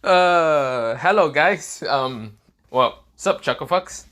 Hello guys. Well, sup, Chucklefucks?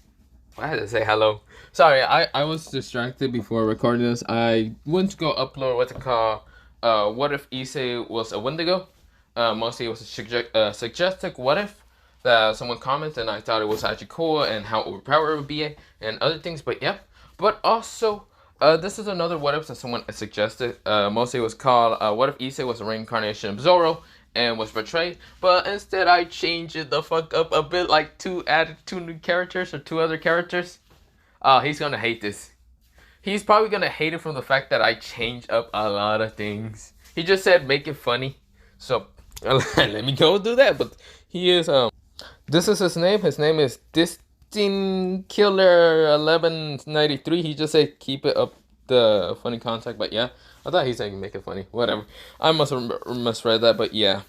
Why did I say hello? Sorry, I was distracted before recording this. I went to go upload what to call, what if Issei was a Wendigo? Mostly it was a suggested what if that someone commented, and I thought it was actually cool and how overpowered it would be and other things. But yeah, but also. This is another what if that someone suggested. Mostly it was called what if Issei was a reincarnation of Zoro and was betrayed, but instead I changed it the fuck up a bit, like added two new characters or two other characters. He's gonna hate this. He's probably gonna hate it from the fact that I changed up a lot of things. He just said make it funny, so let me go do that. But he is this is his name. His name is Distin Killer 1193. He just said keep it up the funny contact, but yeah, I thought he said make it funny. Whatever. I must have misread that, but yeah.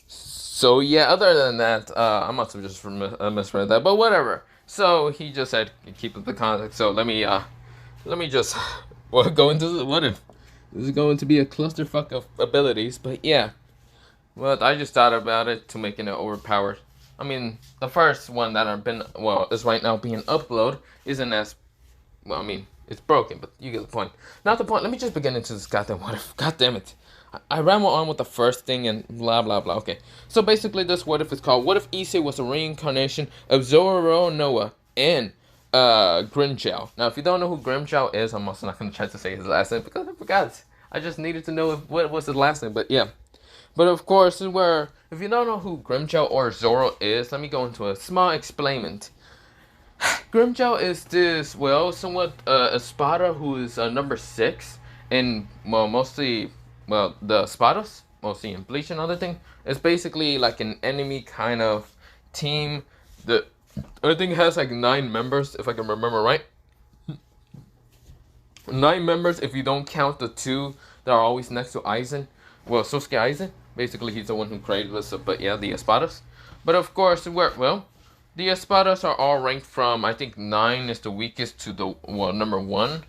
So yeah, other than that, I must have just misread that, but whatever. So he just said keep up the contact. So let me just well go into the what if. This is going to be a clusterfuck of abilities, but yeah. Well, I just thought about it to making it overpowered. I mean, the first one that I've been is right now being uploaded isn't as well. I mean, it's broken, but you get the point. Not the point. Let me just begin into this goddamn what if. God damn it. I ramble on with the first thing and blah blah blah. Okay, so basically this what if is called what if Issei was a reincarnation of Zoro Noah and Grimmjow. Now, if you don't know who Grimmjow is, I'm also not gonna try to say his last name because I forgot. I just needed to know what was his last name, but yeah. But of course, where if you don't know who Grimmjow or Zoro is, let me go into a small explainment. Grimmjow is this somewhat a spotter who is number 6, and mostly the spotters, mostly in Bleach and other thing. It's basically like an enemy kind of team. The I think it has like 9 members if I can remember right. 9 members if you don't count the 2 that are always next to Aizen. Well, Sosuke Aizen. Basically, he's the one who created this, but yeah, the Espadas. But of course, the Espadas are all ranked from, I think 9 is the weakest to the, number 1.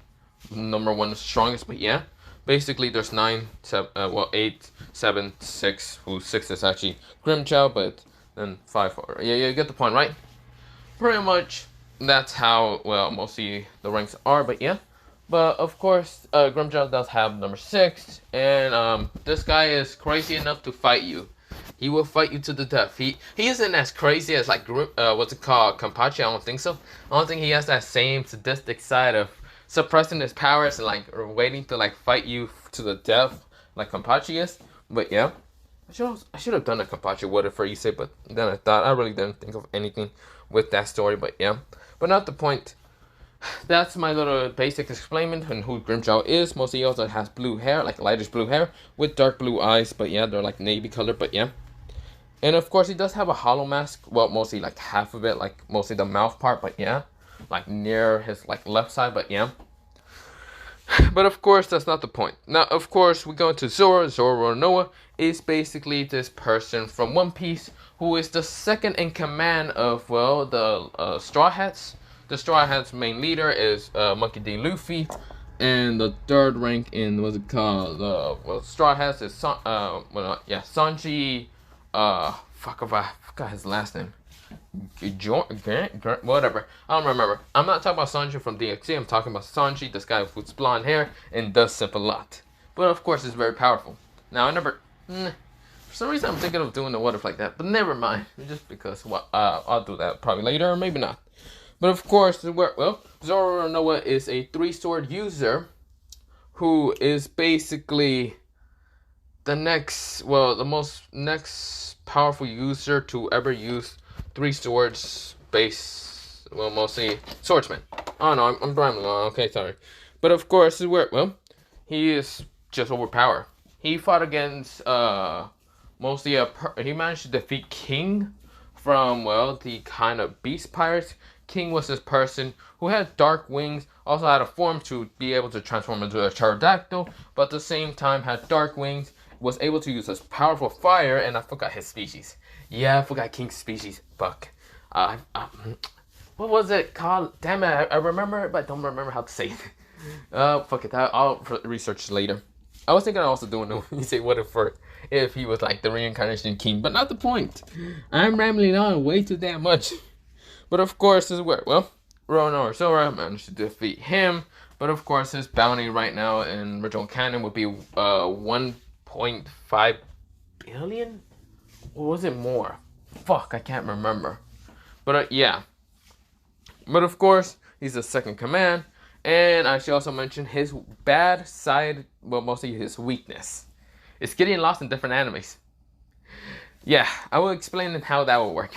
Number 1 is strongest, but yeah. Basically, there's 9, 7, 8, 7, 6, who 6 is actually Grimmjow, but then 5 are, yeah, you get the point, right? Pretty much, that's how, mostly the ranks are, but yeah. But of course, Grimmjow does have number 6, and this guy is crazy enough to fight you. He will fight you to the death. He isn't as crazy as like what's it called, Kenpachi. I don't think so. I don't think he has that same sadistic side of suppressing his powers and like waiting to like fight you to the death like Kenpachi is. But yeah, I should have done a Kenpachi what if for Issei, but then I thought I really didn't think of anything with that story. But yeah, but not the point. That's my little basic explanation on who Grimmjow is. Mostly he also has blue hair, like lightish blue hair, with dark blue eyes, but yeah, they're like navy color, but yeah. And of course he does have a hollow mask, well, mostly like half of it, like mostly the mouth part, but yeah. Like near his like left side, but yeah. But of course that's not the point. Now, of course, we go into Zoro. Zoro Noah is basically this person from One Piece who is the second in command of, the Straw Hats. The Straw Hats' main leader is Monkey D. Luffy, and the third rank in what's it called? Straw Hats is Sanji. Fuck if I forgot his last name. Whatever. I don't remember. I'm not talking about Sanji from DXC. I'm talking about Sanji, this guy with blonde hair and does simp a lot. But of course, it's very powerful. Now, for some reason, I'm thinking of doing the what if like that, but never mind. Just because, I'll do that probably later, or maybe not. But of course, Zoro Noah is a 3-sword user who is basically the most next powerful user to ever use 3 swords mostly swordsman. Oh no, I'm rambling on. Okay, sorry. But of course, he is just overpowered. He fought against he managed to defeat King from the kind of beast pirates. King was this person who had dark wings, also had a form to be able to transform into a pterodactyl, but at the same time had dark wings, was able to use this powerful fire, and I forgot his species. Yeah, I forgot King's species. Fuck. What was it called? Damn it, I remember it, but I don't remember how to say it. Fuck it, I'll research later. I was thinking of also doing the you say what if for if he was like the reincarnation king, but not the point. I'm rambling on way too damn much. But of course, this is where, well, Rono Zoro managed to defeat him. But of course, his bounty right now in original canon would be 1.5 billion? Or was it more? Fuck, I can't remember. But yeah. But of course, he's the second command. And I should also mention his bad side, well, mostly his weakness. It's getting lost in different animes. Yeah, I will explain how that will work.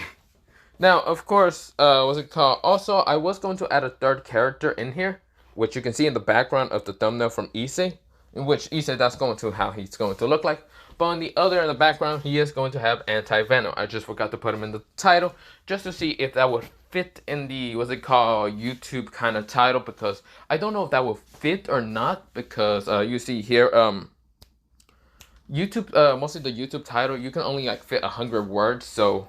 Now, of course, what's it called? Also, I was going to add a third character in here, which you can see in the background of the thumbnail from Issei, in which Issei, that's going to how he's going to look like. But on the other, in the background, he is going to have Anti-Venom. I just forgot to put him in the title, just to see if that would fit in the, what's it called, YouTube kind of title, because I don't know if that will fit or not, because you see here, YouTube, mostly the YouTube title, you can only like fit 100 words, so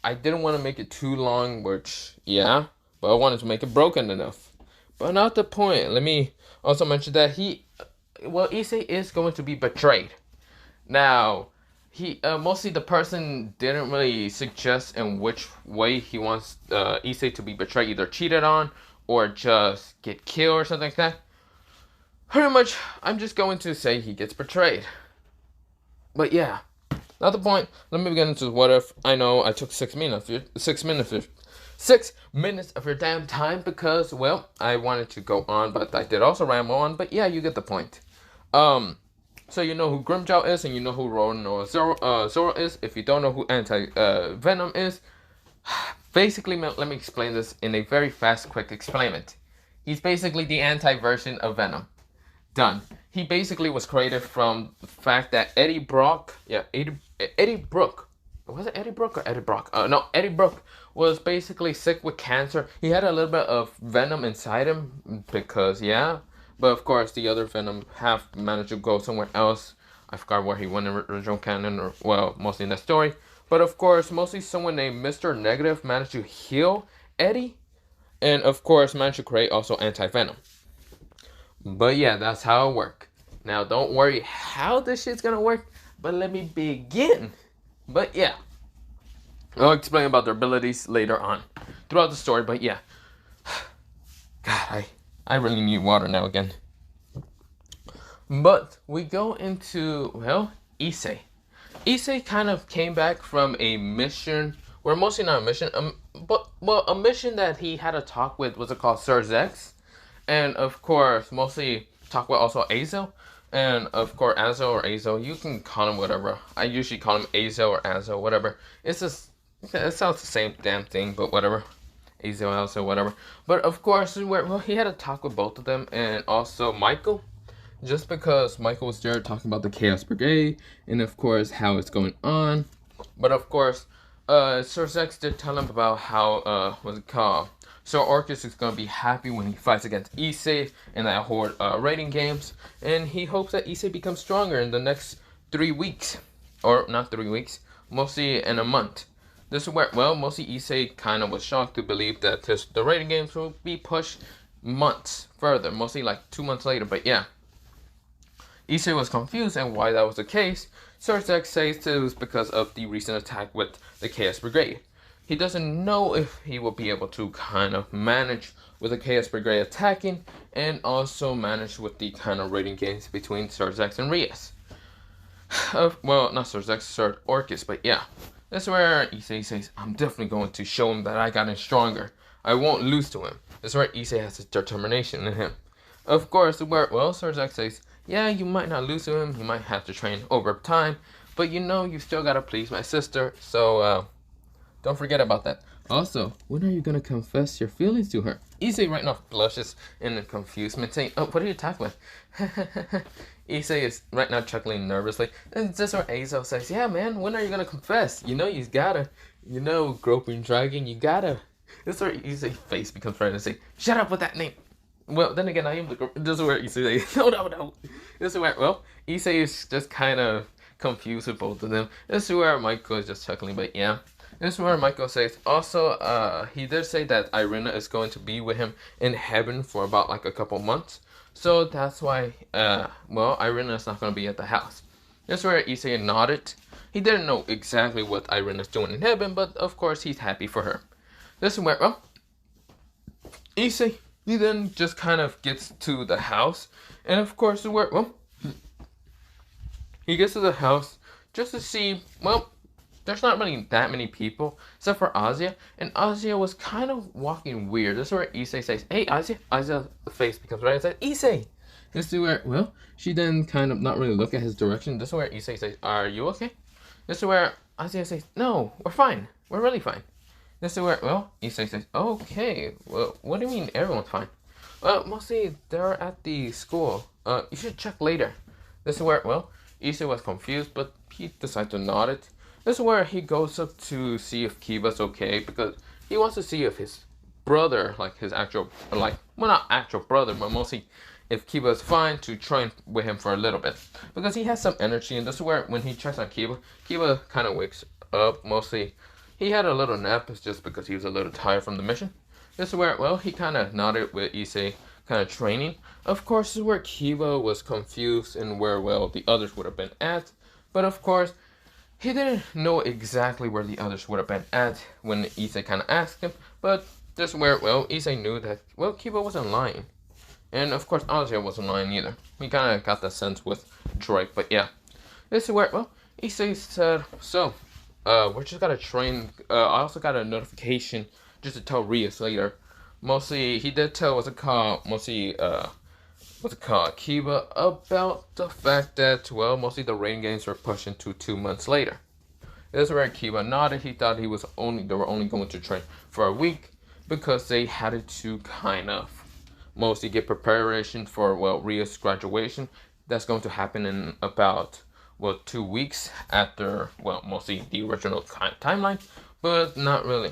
I didn't want to make it too long, which, yeah, but I wanted to make it broken enough. But not the point. Let me also mention that Issei is going to be betrayed. Now, mostly the person didn't really suggest in which way he wants Issei to be betrayed, either cheated on or just get killed or something like that. Pretty much, I'm just going to say he gets betrayed. But yeah, not the point. Let me get into what if. I know I took 6 minutes of your damn time because, well, I wanted to go on, but I did also ramble on. But yeah, you get the point. So you know who Grimmjow is, and you know who Zoro is. If you don't know who Anti-Venom is, basically, let me explain this in a very fast, quick explainment. He's basically the anti-version of Venom. Done. He basically was created from the fact that Eddie Brock. Eddie Brook. Was it Eddie Brook or Eddie Brock? No, Eddie Brook was basically sick with cancer. He had a little bit of venom inside him because, yeah. But of course, the other Venom have managed to go somewhere else. I forgot where he went in original canon, or, well, mostly in the story. But of course, mostly someone named Mr. Negative managed to heal Eddie. And of course, managed to create also Anti-Venom. But yeah, that's how it works. Now, don't worry how this shit's gonna work, but let me begin. But yeah, I'll explain about their abilities later on throughout the story. But yeah, God, I really need water now again. But we go into, well, Issei. Issei kind of came back from a mission, or mostly not a mission, but a mission that he had a talk with, what's it called, Sir Zex. And of course, mostly talk with also Azo. And of course, Azo or Azo, you can call him whatever. I usually call him Azo or Azo, whatever. It's just, it sounds the same damn thing, but whatever. Azo, whatever. But of course, well, he had a talk with both of them, and also Michael. Just because Michael was there talking about the Chaos Brigade, and of course, how it's going on. But of course, Sir Zex did tell him about how, what's it called? So Orcus is going to be happy when he fights against Issei in that horde rating games. And he hopes that Issei becomes stronger in the next 3 weeks. Or not 3 weeks, mostly in a month. This is where, well, mostly Issei kind of was shocked to believe that the rating games will be pushed months further. Mostly like 2 months later, but yeah. Issei was confused and why that was the case. Sir Zex says it was because of the recent attack with the Chaos Brigade. He doesn't know if he will be able to kind of manage with the Chaos Brigade attacking and also manage with the kind of rating games between Sir Zex and Rias. Well, not Sir Zex, Sir Orcus, but yeah. That's where Issei says, I'm definitely going to show him that I got him stronger. I won't lose to him. That's where Issei has his determination in him. Of course, well, Sir Zex says, yeah, you might not lose to him. You might have to train over time. But you know, you still gotta please my sister. So, don't forget about that. Also, when are you going to confess your feelings to her? Issei right now blushes in confusement, saying, oh, what are you talking about? Issei is right now chuckling nervously. And this is where Azo says, yeah, man, when are you going to confess? You know you gotta. You know, groping, dragging, you gotta. This is where Issei's face becomes red and say, shut up with that name. Well, then again, I am the group. This is where Issei says, no. This is where, well, Issei is just kind of confused with both of them. This is where Michael is just chuckling, but yeah. This is where Michael says, also, he did say that Irina is going to be with him in heaven for about, like, a couple months. So that's why, well, Irina is not going to be at the house. That's where Issei nodded. He didn't know exactly what Irene is doing in heaven, but of course he's happy for her. This is where, well, Issei, he then just kind of gets to the house, and of course, where, well, he gets to the house just to see, well, there's not really that many people, except for Azia, and Azia was kind of walking weird. This is where Issei says, hey, Azia. Azia's face becomes red and says, Issei. This is where, well, she then kind of not really look at his direction. This is where Issei says, are you okay? This is where Azia says, no, we're fine. We're really fine. This is where, well, Issei says, okay, well, what do you mean everyone's fine? Well, mostly they're at the school. You should check later. This is where, well, Issei was confused, but he decided to nod it. This is where he goes up to see if Kiba's okay, because he wants to see if his brother, like his actual, like, well, not actual brother, but mostly if Kiba is fine, to train with him for a little bit. Because he has some energy, and this is where when he checks on Kiba, Kiba kind of wakes up. Mostly, he had a little nap, it's just because he was a little tired from the mission. This is where, well, he kind of nodded with Issei kind of training. Of course, this is where Kiba was confused and where, well, the others would have been at. But of course, he didn't know exactly where the others would have been at when Issei kind of asked him. But this is where, well, Issei knew that, well, Kiba wasn't lying. And of course, Azia wasn't lying either. We kind of got that sense with Drake, but yeah. This is where, well, Issei said, so, we're just gotta train. I also got a notification just to tell Rias later. Mostly, he did tell, Kiba about the fact that, well, mostly the rain games were pushed into 2 months later. This is where Kiba nodded. He thought they were only going to train for a week because they had to kind of mostly get preparation for, well, Ria's graduation. That's going to happen in about, well, 2 weeks after, well, mostly the original timeline, but not really.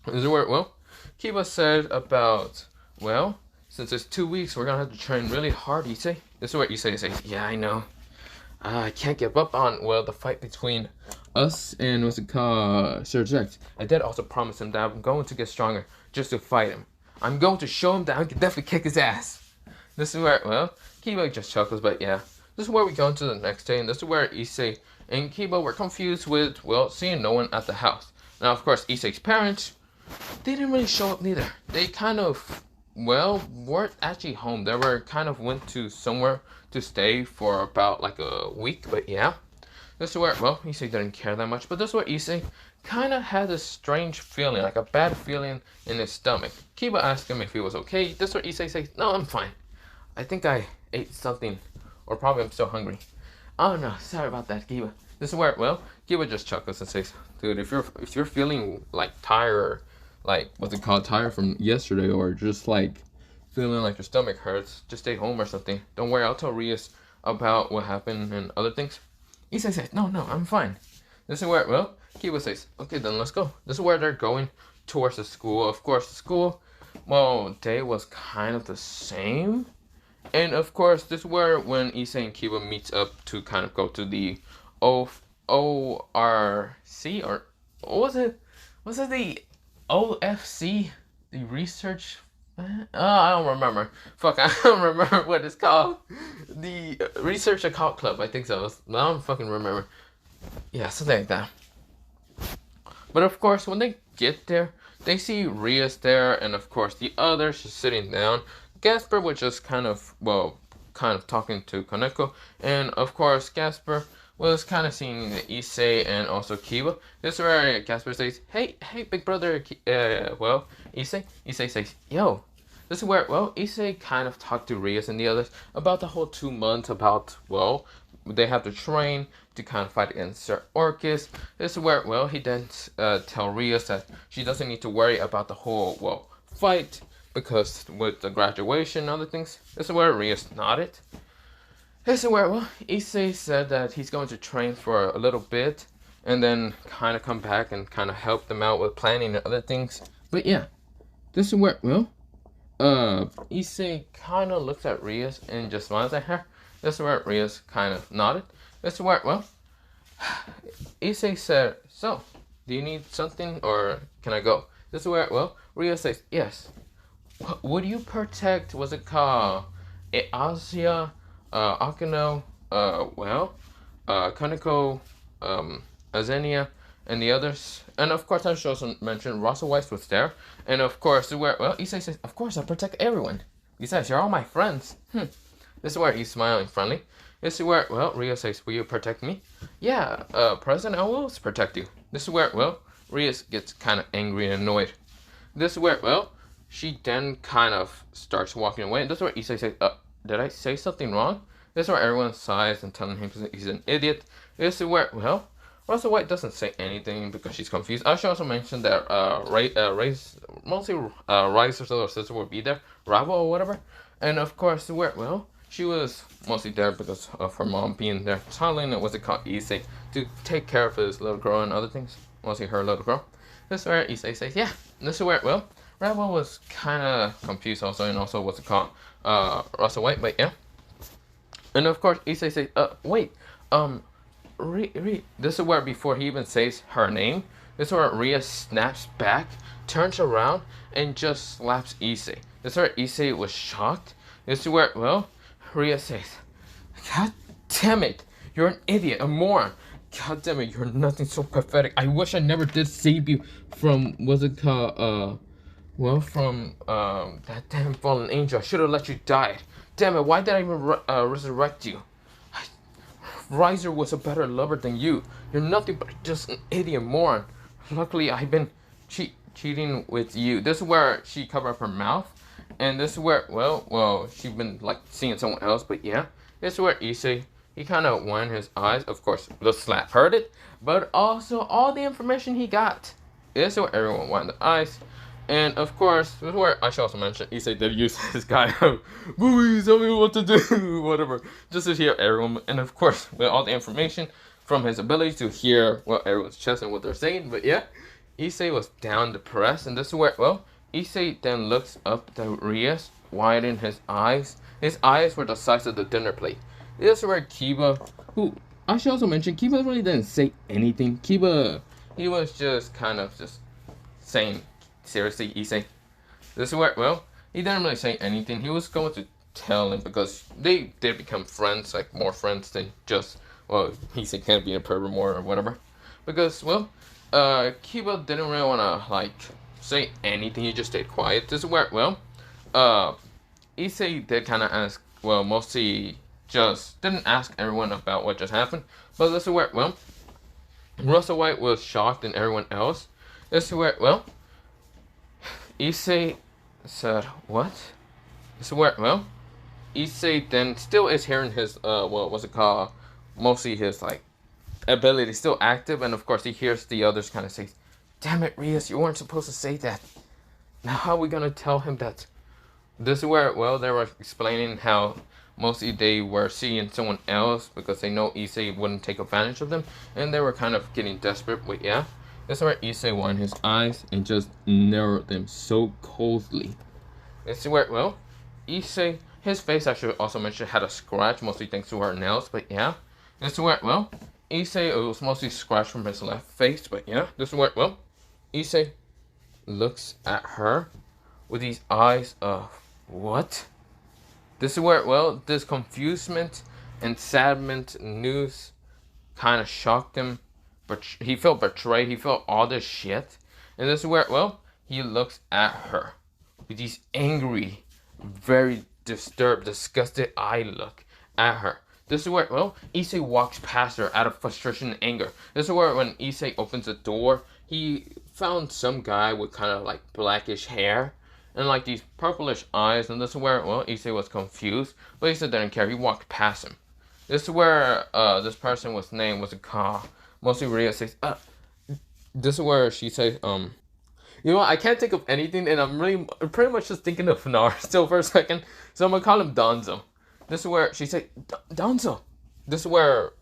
This is where, well, Kiba said about, well, since it's 2 weeks, we're gonna have to train really hard, Issei. This is where Issei says, yeah, I know. I can't give up on, well, the fight between us and, what's it called, Sir Jax. I did also promise him that I'm going to get stronger just to fight him. I'm going to show him that I can definitely kick his ass. This is where, well, Kiba just chuckles, but yeah. This is where we go into the next day, and this is where Issei and Kiba were confused with, well, seeing no one at the house. Now, of course, Issei's parents, they didn't really show up neither. They kind of, well, weren't actually home. They were kind of went to somewhere to stay for about like a week, but yeah. This is where, well, Issei didn't care that much, but this is where Issei kind of had a strange feeling, like a bad feeling in his stomach. Kiba asked him if he was okay. This is where Issei says, no, I'm fine. I think I ate something, or probably I'm still hungry. Oh no, sorry about that, Kiba. This is where, well, Kiba just chuckles and says, dude, if you're feeling like tired, like, what's it called, tired from yesterday, or just like feeling like your stomach hurts, just stay home or something. Don't worry, I'll tell Rias about what happened and other things. Issei says, no, I'm fine. This is where, well, Kiba says, okay, then let's go. This is where they're going towards the school. Of course, the school, well, day was kind of the same. And of course, this is where when Issei and Kiba meets up to kind of go to the ORC, or what was it? Was it the OFC? The research? I don't remember. Fuck, I don't remember what it's called. The Research Occult Club, I think so. I don't fucking remember. Yeah, something like that. But of course, when they get there, they see Rias there, and of course the others just sitting down. Gasper was just kind of talking to Kaneko, and of course Gasper was kind of seeing Issei and also Kiba. This is where Gasper says, hey, big brother, well, Issei. Issei says, yo. This is where, well, Issei kind of talked to Rias and the others about the whole 2 months, about, well, they have to train to kind of fight against Sir Orcus. This is where, well, he then tell Rias that she doesn't need to worry about the whole, well, fight, because with the graduation and other things. This is where Rias nodded. This is where, well, Issei said that he's going to train for a little bit and then kind of come back and kind of help them out with planning and other things. But yeah, this is where, well, Issei kind of looks at Rias and just smiles at her. This is where Rias kind of nodded. This is where, well, Issei said, so, do you need something or can I go? This is where, well, Rias says, yes. Would you protect, what's it called, Asia, Akano, well, Kaneko, Azenia, and the others. And of course, I should also mention Russell Weiss was there. And of course, where Issei says, "Of course, I protect everyone." Besides, you're all my friends. This is where he's smiling friendly. This is where Ria says, "Will you protect me?" Yeah, President, I will protect you. This is where Ria gets kind of angry and annoyed. This is where she then kind of starts walking away. And this is where Issei says, "Did I say something wrong?" This is where everyone sighs and telling him he's an idiot. This is where Russell White doesn't say anything because she's confused. I should also mention that mostly Rice's little sister will be there, Rabo or whatever. And of course, where she was mostly there because of her mom being there, telling what's it called, Issei, to take care of his little girl and other things, mostly her little girl. This is where Issei says, yeah. This is where Rabo was kind of confused also, and also what's it called, Russell White, but yeah. And of course, Issei says, wait, this is where before he even says her name, this is where Ria snaps back, turns around, and just slaps Issei. This is where Issei was shocked. This is where, Ria says, "God damn it, you're an idiot, a moron. God damn it, you're nothing so pathetic. I wish I never did save you from, what's it called, from that damn fallen angel. I should have let you die. Damn it, why did I even resurrect you? Riser was a better lover than you. You're nothing but just an idiot moron. Luckily, I've been cheating with you." This is where she covered up her mouth. And this is where, she's been, like, seeing someone else. But, yeah, this is where Issei, he kind of won his eyes. Of course, the slap hurt it. But also, all the information he got. This is where everyone won the eyes. And, of course, this is where I should also mention Issei did use this guy. "Please tell me what to do," whatever. Just to hear everyone. And, of course, with all the information from his ability to hear everyone's chest and what they're saying. But, yeah, Issei was down depressed. And this is where, Issei then looks up at Rias, widening his eyes. His eyes were the size of the dinner plate. This is where Kiba, who I should also mention, Kiba really didn't say anything. Kiba, he was just kind of just saying, "Seriously, Issei?" This is where, he didn't really say anything. He was going to tell him because they did become friends, like more friends than just, Issei can't be a pervert more or whatever. Because, Kiba didn't really want to, like, say anything. He just stayed quiet. This is where, Issei did kind of ask, mostly just didn't ask everyone about what just happened. But this is where, Russell White was shocked and everyone else. This is where, Issei said, "What?" This is where, Issei then still is hearing his, what's it called, mostly his, like, ability still active. And of course, he hears the others kind of say, "Damn it, Rias, you weren't supposed to say that. Now how are we going to tell him that?" This is where, they were explaining how mostly they were seeing someone else because they know Issei wouldn't take advantage of them. And they were kind of getting desperate. But yeah, this is where Issei won his eyes and just narrowed them so coldly. This is where, Issei, his face, I should also mention, had a scratch, mostly thanks to her nails. But yeah, this is where, Issei, it was mostly scratched from his left face. But yeah, this is where, Issei looks at her with these eyes of, what? This is where, this confusement and sadment news kind of shocked him. But he felt betrayed. He felt all this shit. And this is where, he looks at her with these angry, very disturbed, disgusted eye look at her. This is where, Issei walks past her out of frustration and anger. This is where when Issei opens the door, he found some guy with kind of like blackish hair and like these purplish eyes. And this is where, Issei was confused, but Issei didn't care. He walked past him. This is where this person was named, was a car. Mostly Ria says, this is where she says, you know what, I can't think of anything, and I'm pretty much just thinking of Nar still for a second, so I'm gonna call him Donzo. This is where she said, "Donzo." This is where,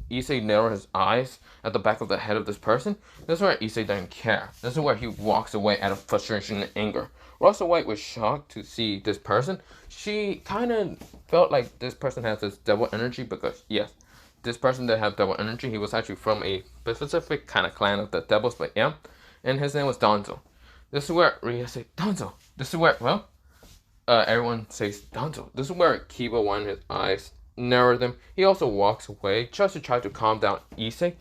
Issei narrowed his eyes at the back of the head of this person. This is where Issei didn't care. This is where he walks away out of frustration and anger. Russell White was shocked to see this person. She kind of felt like this person has this devil energy because, yes, this person did have devil energy. He was actually from a specific kind of clan of the devils, but yeah. And his name was Donzo. This is where Ria said, "Donzo." This is where, everyone says Donzo. This is where Kiba won his eyes. near them. He also walks away, just to try to calm down Issei.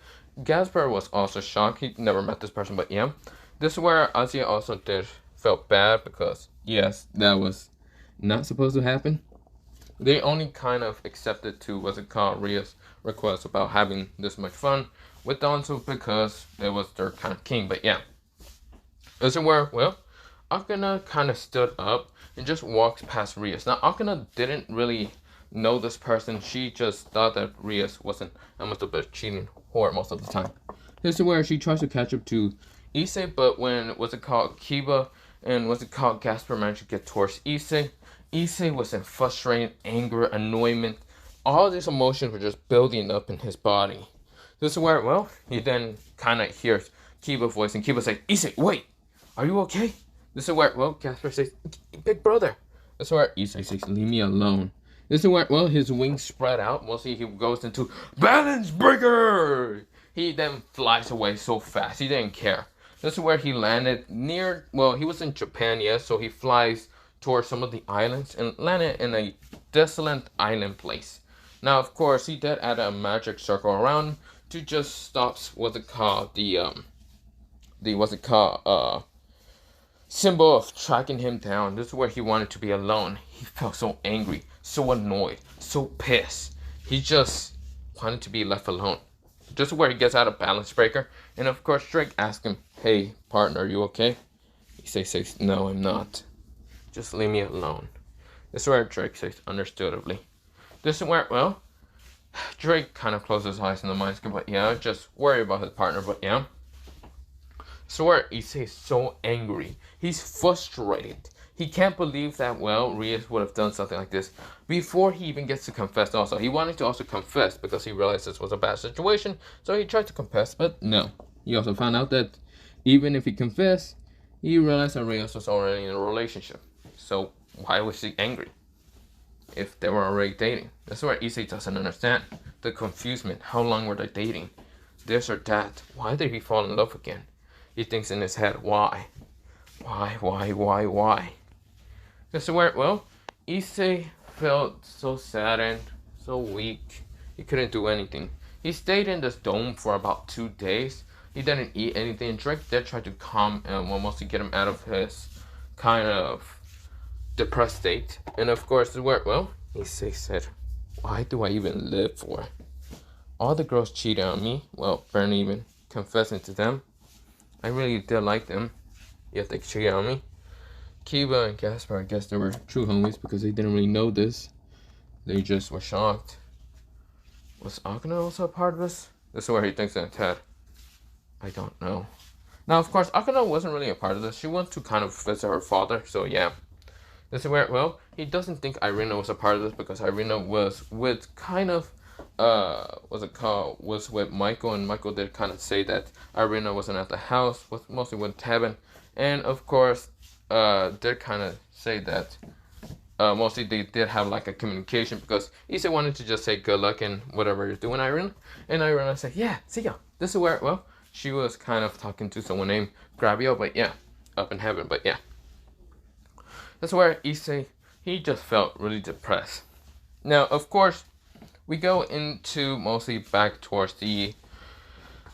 Gaspar was also shocked. He never met this person, but yeah. This is where Asia also felt bad because, yes, that was not supposed to happen. They only kind of accepted to, Ria's request about having this much fun with Danzo because it was their kind of king, but yeah. This is where, well, Akana kind of stood up and just walks past Rias. Now, Akana didn't really know this person. She just thought that Rias wasn't almost a bit cheating whore most of the time. This is where she tries to catch up to Issei, but when, Kiba and Gaspar managed to get towards Issei, Issei was in frustrated anger, annoyment. All these emotions were just building up in his body. This is where, well, he then kind of hears Kiba's voice, and Kiba says, Issei, wait, are you okay? This is where, well, Gaspar says, big brother. This is where Issei says, leave me alone. This is where, well, his wings spread out. Mostly he goes into balance breaker. He then flies away so fast. He didn't care. This is where he landed near, well, he was in Japan, yes, so he flies towards some of the islands and landed in a desolate island place. Now, of course, he did add a magic circle around to just stop, symbol of tracking him down. This is where he wanted to be alone. He felt so angry, so annoyed, so pissed. He just wanted to be left alone. Just where he gets out of balance breaker, and of course Drake asks him, hey partner, are you okay? He says, no, I'm not. Just leave me alone. This is where Drake says, understandably. This is where, well, Drake kind of closes his eyes in the Mindscape, but yeah, just worry about his partner, but yeah. So where Issei is so angry. He's frustrated. He can't believe that, well, Rias would have done something like this before he even gets to confess also. He wanted to also confess because he realized this was a bad situation, so he tried to confess, but no. He also found out that even if he confessed, he realized that Rias was already in a relationship. So why was he angry if they were already dating? That's where Issei doesn't understand. The confusion. How long were they dating? This or that. Why did he fall in love again? He thinks in his head, why? Why? This is where, well, Issei felt so saddened, so weak. He couldn't do anything. He stayed in this dome for about 2 days. He didn't eat anything. Drake did try to calm him, mostly get him out of his kind of depressed state. And of course, where, well, Issei said, why do I even live for? All the girls cheated on me. Well, barely even confessing to them. I really did like them, yet they cheated on me. Kiba and Gaspar, I guess they were true homies because they didn't really know this. They just were shocked. Was Akana also a part of this? This is where he thinks in his head. I don't know. Now, of course, Akana wasn't really a part of this. She went to kind of visit her father, so yeah. This is where, well, he doesn't think Irina was a part of this because Irina was with kind of, was with Michael, and Michael did kind of say that Irina wasn't at the house, was mostly with Tevin, and of course, did kind of say that, mostly they did have like a communication because Issei wanted to just say good luck and whatever you're doing, Irina, and Irina said, yeah, see ya. This is where, well, she was kind of talking to someone named Grabio, but yeah, up in heaven, but yeah. That's where Issei, he just felt really depressed. Now, of course, we go into mostly back towards the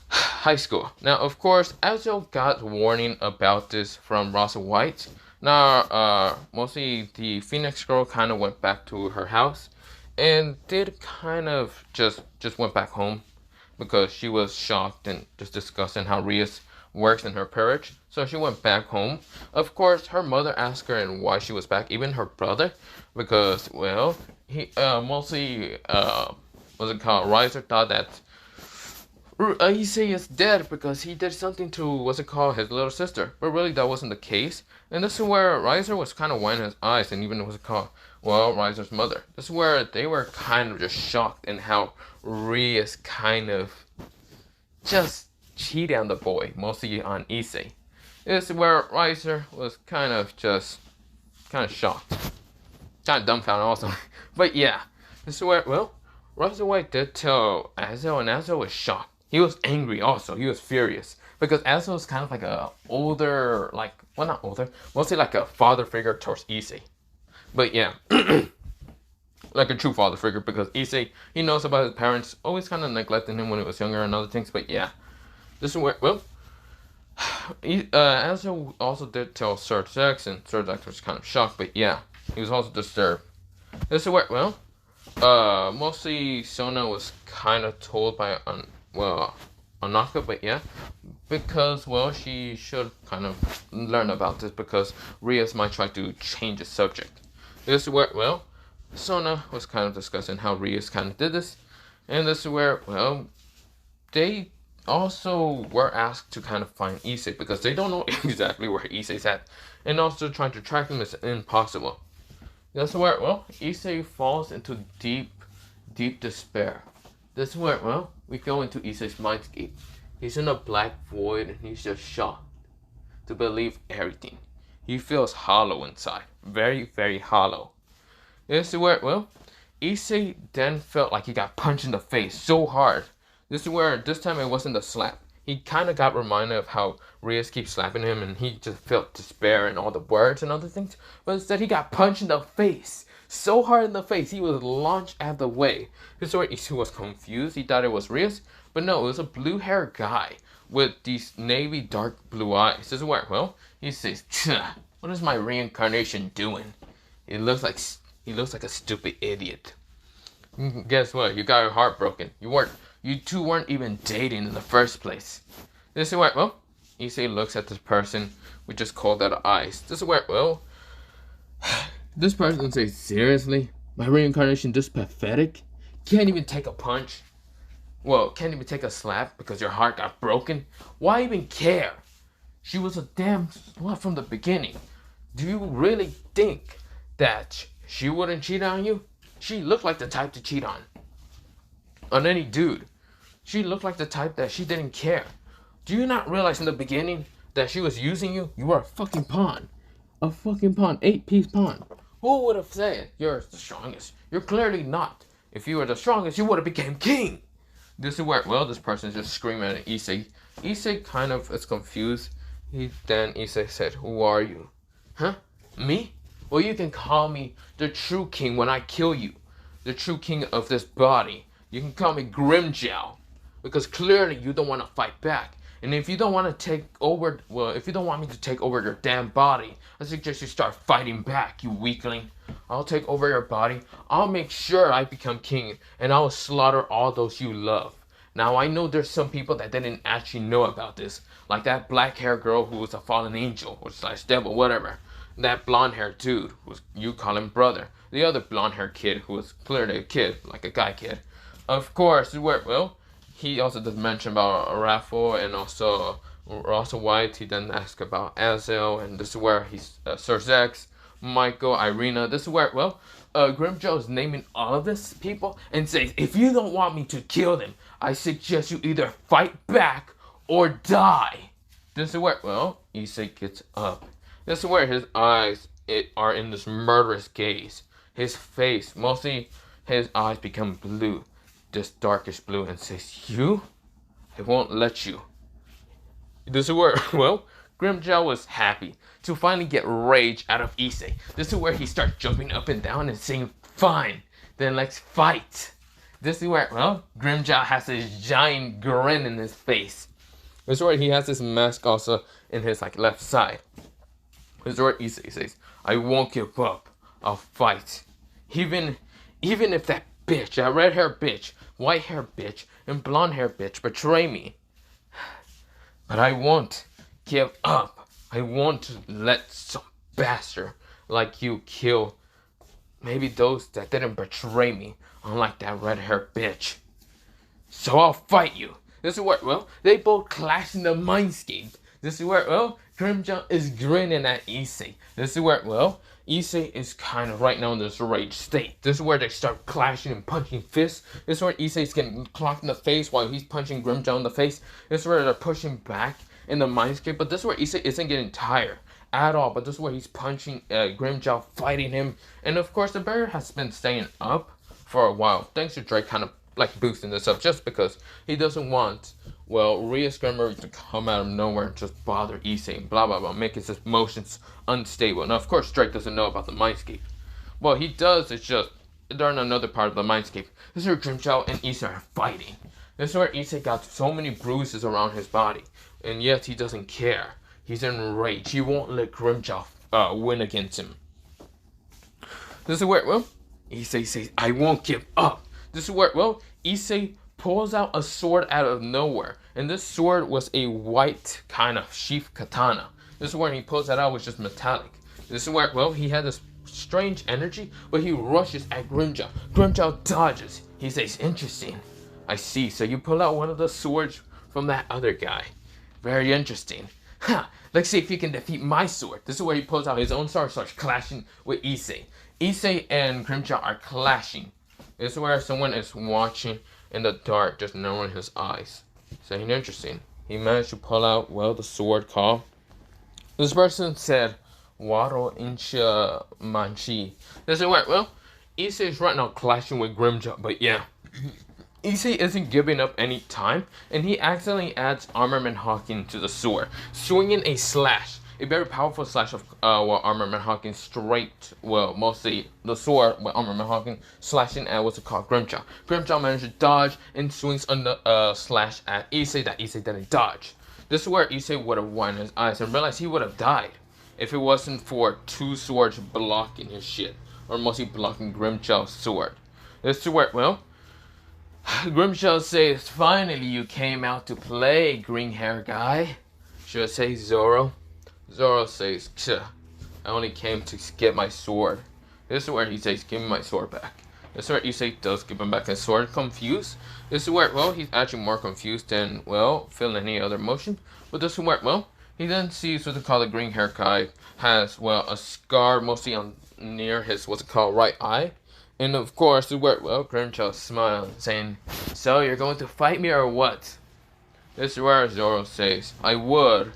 high school. Now, of course, Azo got warning about this from Rosa White. Now, mostly the Phoenix girl kind of went back to her house and did kind of just went back home because she was shocked and just discussing how Rias works in her parish. So she went back home. Of course, her mother asked her and why she was back, even her brother, because, well, he mostly, Riser thought that Issei is dead because he did something to, his little sister. But really, that wasn't the case. And this is where Riser was kind of winding his eyes, and even Riser's mother. This is where they were kind of just shocked in how Rias kind of just cheated on the boy, mostly on Issei. This is where Riser was kind of shocked. Kind of dumbfounded also. But yeah, this is where, well, Rosa White did tell Azo, and Azo was shocked. He was angry also. He was furious. Because Azo is kind of like a older, like, well, not older, mostly like a father figure towards Issei. But yeah. like a true father figure, because Issei, he knows about his parents always kind of neglecting him when he was younger and other things. But yeah, this is where, well, Ezra also did tell Sir Zex, and Sir Zex was kind of shocked, but yeah, he was also disturbed. This is where, well, mostly Sona was kind of told by, Anaka, but yeah, because, well, she should kind of learn about this, because Rias might try to change the subject. This is where, well, Sona was kind of discussing how Rias kind of did this, and this is where, well, they also were asked to kind of find Issei, because they don't know exactly where Issei's at, and also trying to track him is impossible. That's where, well, Issei falls into deep, deep despair. This is where, well, we go into Issei's mindscape. He's in a black void, and he's just shocked to believe everything. He feels hollow inside. Very, very hollow. This is where, well, Issei then felt like he got punched in the face so hard. This is where, this time it wasn't a slap. He kind of got reminded of how Rias keeps slapping him, and he just felt despair and all the words and other things. But instead, he got punched in the face. So hard in the face, he was launched out of the way. This is where Issei was confused. He thought it was Rias, but no, it was a blue-haired guy with these navy dark blue eyes. This is where, well, he says, "What is my reincarnation doing? He looks like a stupid idiot." Guess what? You got your heart broken. You two weren't even dating in the first place. This is where, well, Issei looks at this person. We just call that eyes. This is where, well, this person says, "Seriously? My reincarnation this pathetic? Can't even take a punch? Well, can't even take a slap because your heart got broken? Why even care? She was a damn slut from the beginning. Do you really think that she wouldn't cheat on you? She looked like the type to cheat on any dude. She looked like the type that she didn't care. Do you not realize in the beginning that she was using you? You were a fucking pawn. A fucking pawn. 8-piece pawn. Who would have said you're the strongest? You're clearly not. If you were the strongest, you would have became king." This is where, well, this person is just screaming at Issei. Issei kind of is confused. Then Issei said, "Who are you?" "Huh? Me? Well, you can call me the true king when I kill you. The true king of this body. You can call me Grimmjow. Because clearly you don't want to fight back. And if you don't want to take over, well, if you don't want me to take over your damn body, I suggest you start fighting back, you weakling. I'll take over your body. I'll make sure I become king, and I'll slaughter all those you love." Now, I know there's some people that didn't actually know about this, like that black-haired girl who was a fallen angel, or slash devil, whatever. That blonde-haired dude, who you call him brother. The other blonde-haired kid, who was clearly a kid, like a guy kid. Of course, well, he also did mention about Raffle and also White. He then asked about Azel, and this is where he's Sir Zex, Michael, Irina. This is where, well, Grimmjow is naming all of these people and says, "If you don't want me to kill them, I suggest you either fight back or die." This is where, well, Issei gets up. This is where his eyes are in this murderous gaze. His face, mostly his eyes become blue. This darkish blue, and says, "You? I won't let you." This is where, well, Grimmjow was happy to finally get rage out of Issei. This is where he starts jumping up and down and saying, "Fine, then let's fight." This is where, well, Grimmjow has this giant grin in his face. This is where he has this mask also in his left side. This is where Issei says, "I won't give up. I'll fight. Even if that bitch, that red-haired bitch, white-haired bitch, and blonde-haired bitch betray me. But I won't give up. I won't let some bastard like you kill maybe those that didn't betray me, unlike that red-haired bitch. So I'll fight you." This is where, well, they both clash in the Mindscape. This is where, well, Grimmjow is grinning at Issei. This is where, well, Issei is kind of right now in this rage state. This is where they start clashing and punching fists. This is where Issei's getting clocked in the face while he's punching Grimmjow in the face. This is where they're pushing back in the Mindscape. But this is where Issei isn't getting tired at all. But this is where he's punching Grimmjow, fighting him. And of course, the bear has been staying up for a while, thanks to Drake kind of boosting this up, just because he doesn't want, well, Rias Grimmer to come out of nowhere and just bother Issei and blah blah blah, make his emotions unstable. Now, of course, Drake doesn't know about the Mindscape. Well, he does, it's just they're in another part of the Mindscape. This is where Grimmjow and Issei are fighting. This is where Issei got so many bruises around his body, and yet he doesn't care. He's enraged. He won't let Grimmjow win against him. This is where, well, Issei says, I won't give up. This is where, well, Issei pulls out a sword out of nowhere. And this sword was a white kind of sheath katana. This is where he pulls that out, was just metallic. This is where, well, he had this strange energy, but he rushes at Grimmjow. Grimmjow dodges. He says, interesting. I see, so you pull out one of the swords from that other guy. Very interesting. Ha! Let's see if you can defeat my sword. This is where he pulls out his own sword, starts clashing with Issei. Issei and Grimmjow are clashing. This is where someone is watching in the dark, just narrowing his eyes. Saying interesting. He managed to pull out, well, the sword called. This person said, Waro Incha Manchi. This is where, well, Issei is right now clashing with Grimmjow, but yeah. Issei isn't giving up any time, and he accidentally adds Armament Hawking to the sword, swinging a slash. A very powerful slash of Armament Hawking straight, well, mostly the sword with Armament Hawking slashing at what's it called, Grimmjow. Grimmjow managed to dodge and swings on the slash at Issei that Issei didn't dodge. This is where Issei would have won his eyes and realized he would have died if it wasn't for two swords blocking his shit, or mostly blocking Grimmjow's sword. This is where, well, Grimmjow says, finally you came out to play, green hair guy. Should I say Zoro? Zoro says, I only came to get my sword. This is where he says, give me my sword back. This is where Issei does give him back his sword. Confused. This is where, well, he's actually more confused than, well, feeling any other emotion. But this is where, well, he then sees what they call the green hair guy has, well, a scar mostly on near his, what's it called, right eye. And of course, this is where, well, Grimmjow smiled, saying, so you're going to fight me or what? This is where Zoro says, I would,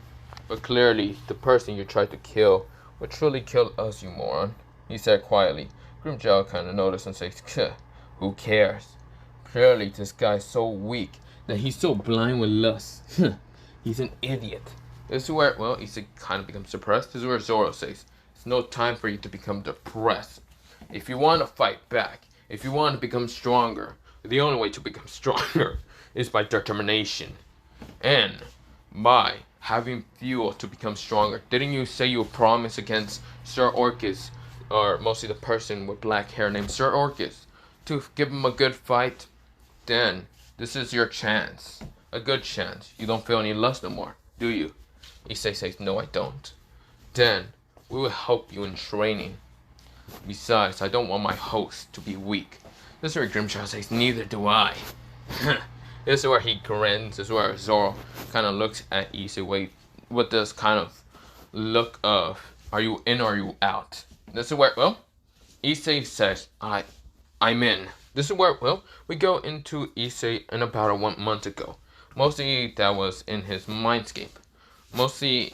but clearly the person you tried to kill would truly kill us, you moron. He said quietly. Grimmjow kind of noticed and says, who cares? Clearly this guy's so weak that he's so blind with lust. He's an idiot. This is where, well, Issei kind of becomes depressed. This is where Zoro says, it's no time for you to become depressed. If you want to fight back, if you want to become stronger, the only way to become stronger is by determination. And by having fuel to become stronger. Didn't you say you promised against Sir Orcus, or mostly the person with black hair named Sir Orcus, to give him a good fight? Then, this is your chance. A good chance. You don't feel any lust no more, do you? Issei says, no I don't. Then, we will help you in training. Besides, I don't want my host to be weak. This is where Grimmjow says, neither do I. This is where he grins. This is where Zoro kind of looks at Issei with this kind of look of, are you in or are you out? This is where, well, Issei says, I'm in. This is where, well, we go into Issei in about 1 month ago. Mostly that was in his Mindscape. Mostly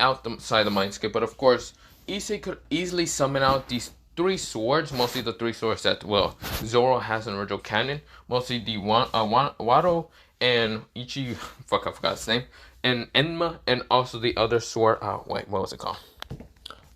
outside the Mindscape, but of course, Issei could easily summon out these 3 swords, mostly the 3 swords that, well, Zoro has in original canon, mostly the Wado and Ichi, I forgot his name, and Enma, and also the other sword, wait, what was it called?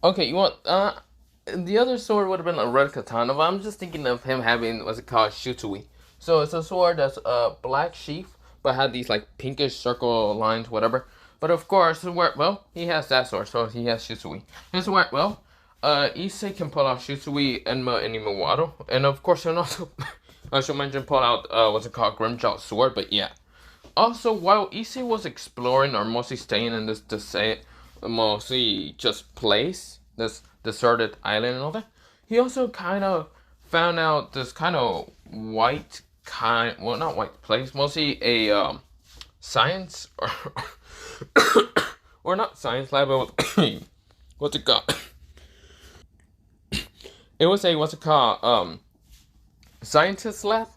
Okay, you want, the other sword would have been a red katana, but I'm just thinking of him having, what's it called, Shutui. So it's a sword that's a black sheath, but had these, like, pinkish circle lines, whatever. But of course, well, he has that sword, so he has Shutui. His sword, well, Issei can pull out Shutui, Enma, and even Wado. And of course, he'll also, I should mention, pull out, what's it called, Grimmjow's sword, but yeah. Also, while Issei was exploring, or mostly staying in this, mostly just place, this deserted island and all that, he also kind of found out this kind of white kind, well, not white place, mostly a, science, or not science lab, but what's it called? It was a, what's it called, scientist lab.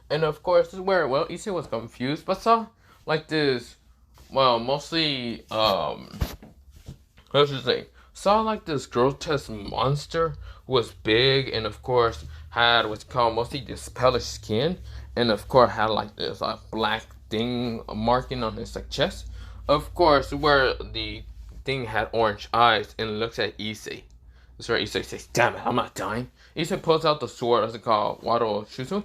And of course, this is where, well, Issei was confused, but saw, like, this, well, mostly, what should I say, saw, like, this grotesque monster who was big, and of course, had what's called mostly this palish skin, and of course, had, like, this, black thing marking on his, like, chest. Of course, where the thing had orange eyes, and looks at Issei. That's where Issei says, damn it, I'm not dying. Issei pulls out the sword, as it called, Wado Shusui,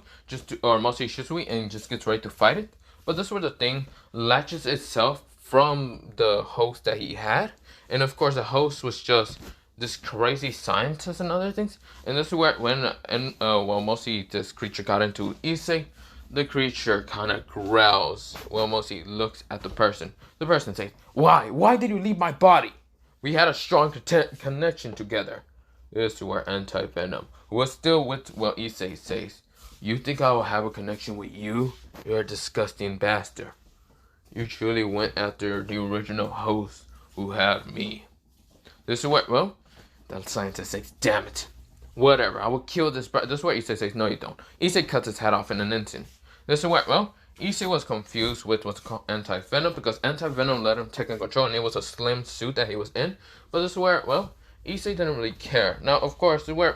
or mostly Shusui, and just gets ready to fight it. But this is where the thing latches itself from the host that he had. And of course, the host was just this crazy scientist and other things. And this is where, mostly this creature got into Issei, the creature kind of growls. Well, mostly looks at the person. The person says, why? Why did you leave my body? We had a strong connection together. This is where Anti-Venom, who was still with, Issei says, you think I will have a connection with you? You're a disgusting bastard. You truly went after the original host who had me. This is where, the scientist says, damn it. Whatever, I will kill this. This is where Issei says, no you don't. Issei cuts his head off in an instant. This is where, Issei was confused with what's called Anti-Venom because Anti-Venom let him take control and it was a slim suit that he was in. But this is where, Issei didn't really care. Now, of course, this is where,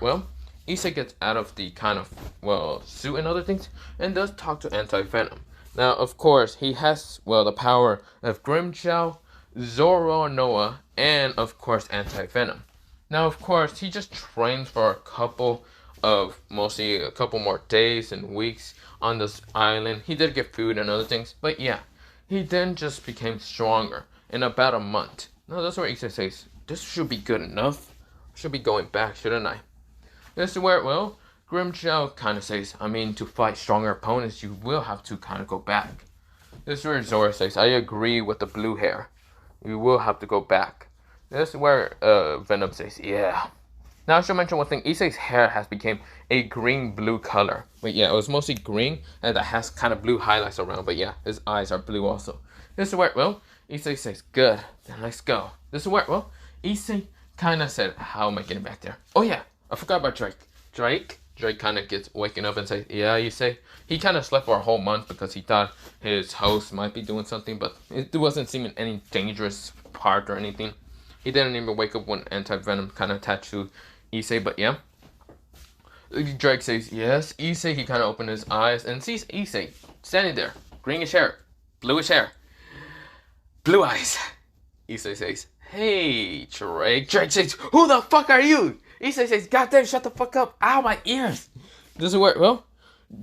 Issei gets out of the kind of, suit and other things and does talk to Anti-Venom. Now, of course, he has, the power of Grimmjow, Zoro Noah, and, of course, Anti-Venom. Now, of course, he just trained for a couple more days and weeks on this island. He did get food and other things, but yeah, he then just became stronger in about a month. Now, that's where Issei says, this should be good enough. I should be going back, shouldn't I? This is where, Grimmjow kind of says, to fight stronger opponents, you will have to kind of go back. This is where Zoro says, I agree with the blue hair. You will have to go back. This is where Venom says, yeah. Now I should mention one thing. Issei's hair has become a green-blue color. But yeah, it was mostly green, and it has kind of blue highlights around. But yeah, his eyes are blue also. This is where, Issei says, good, then let's go. This is where, Issei kind of said, how am I getting back there? Oh yeah, I forgot about Drake. Drake kind of gets waking up and says, yeah, Issei. He kind of slept for a whole month because he thought his host might be doing something, but it wasn't seeming any dangerous part or anything. He didn't even wake up when Anti-Venom kind of attached to Issei, but yeah. Drake says, yes, Issei. He kind of opened his eyes and sees Issei standing there. Greenish hair, bluish hair, blue eyes. Issei says, hey, Drake. Drake says, who the fuck are you? Issei says, goddamn, shut the fuck up. Ow, my ears. This is where,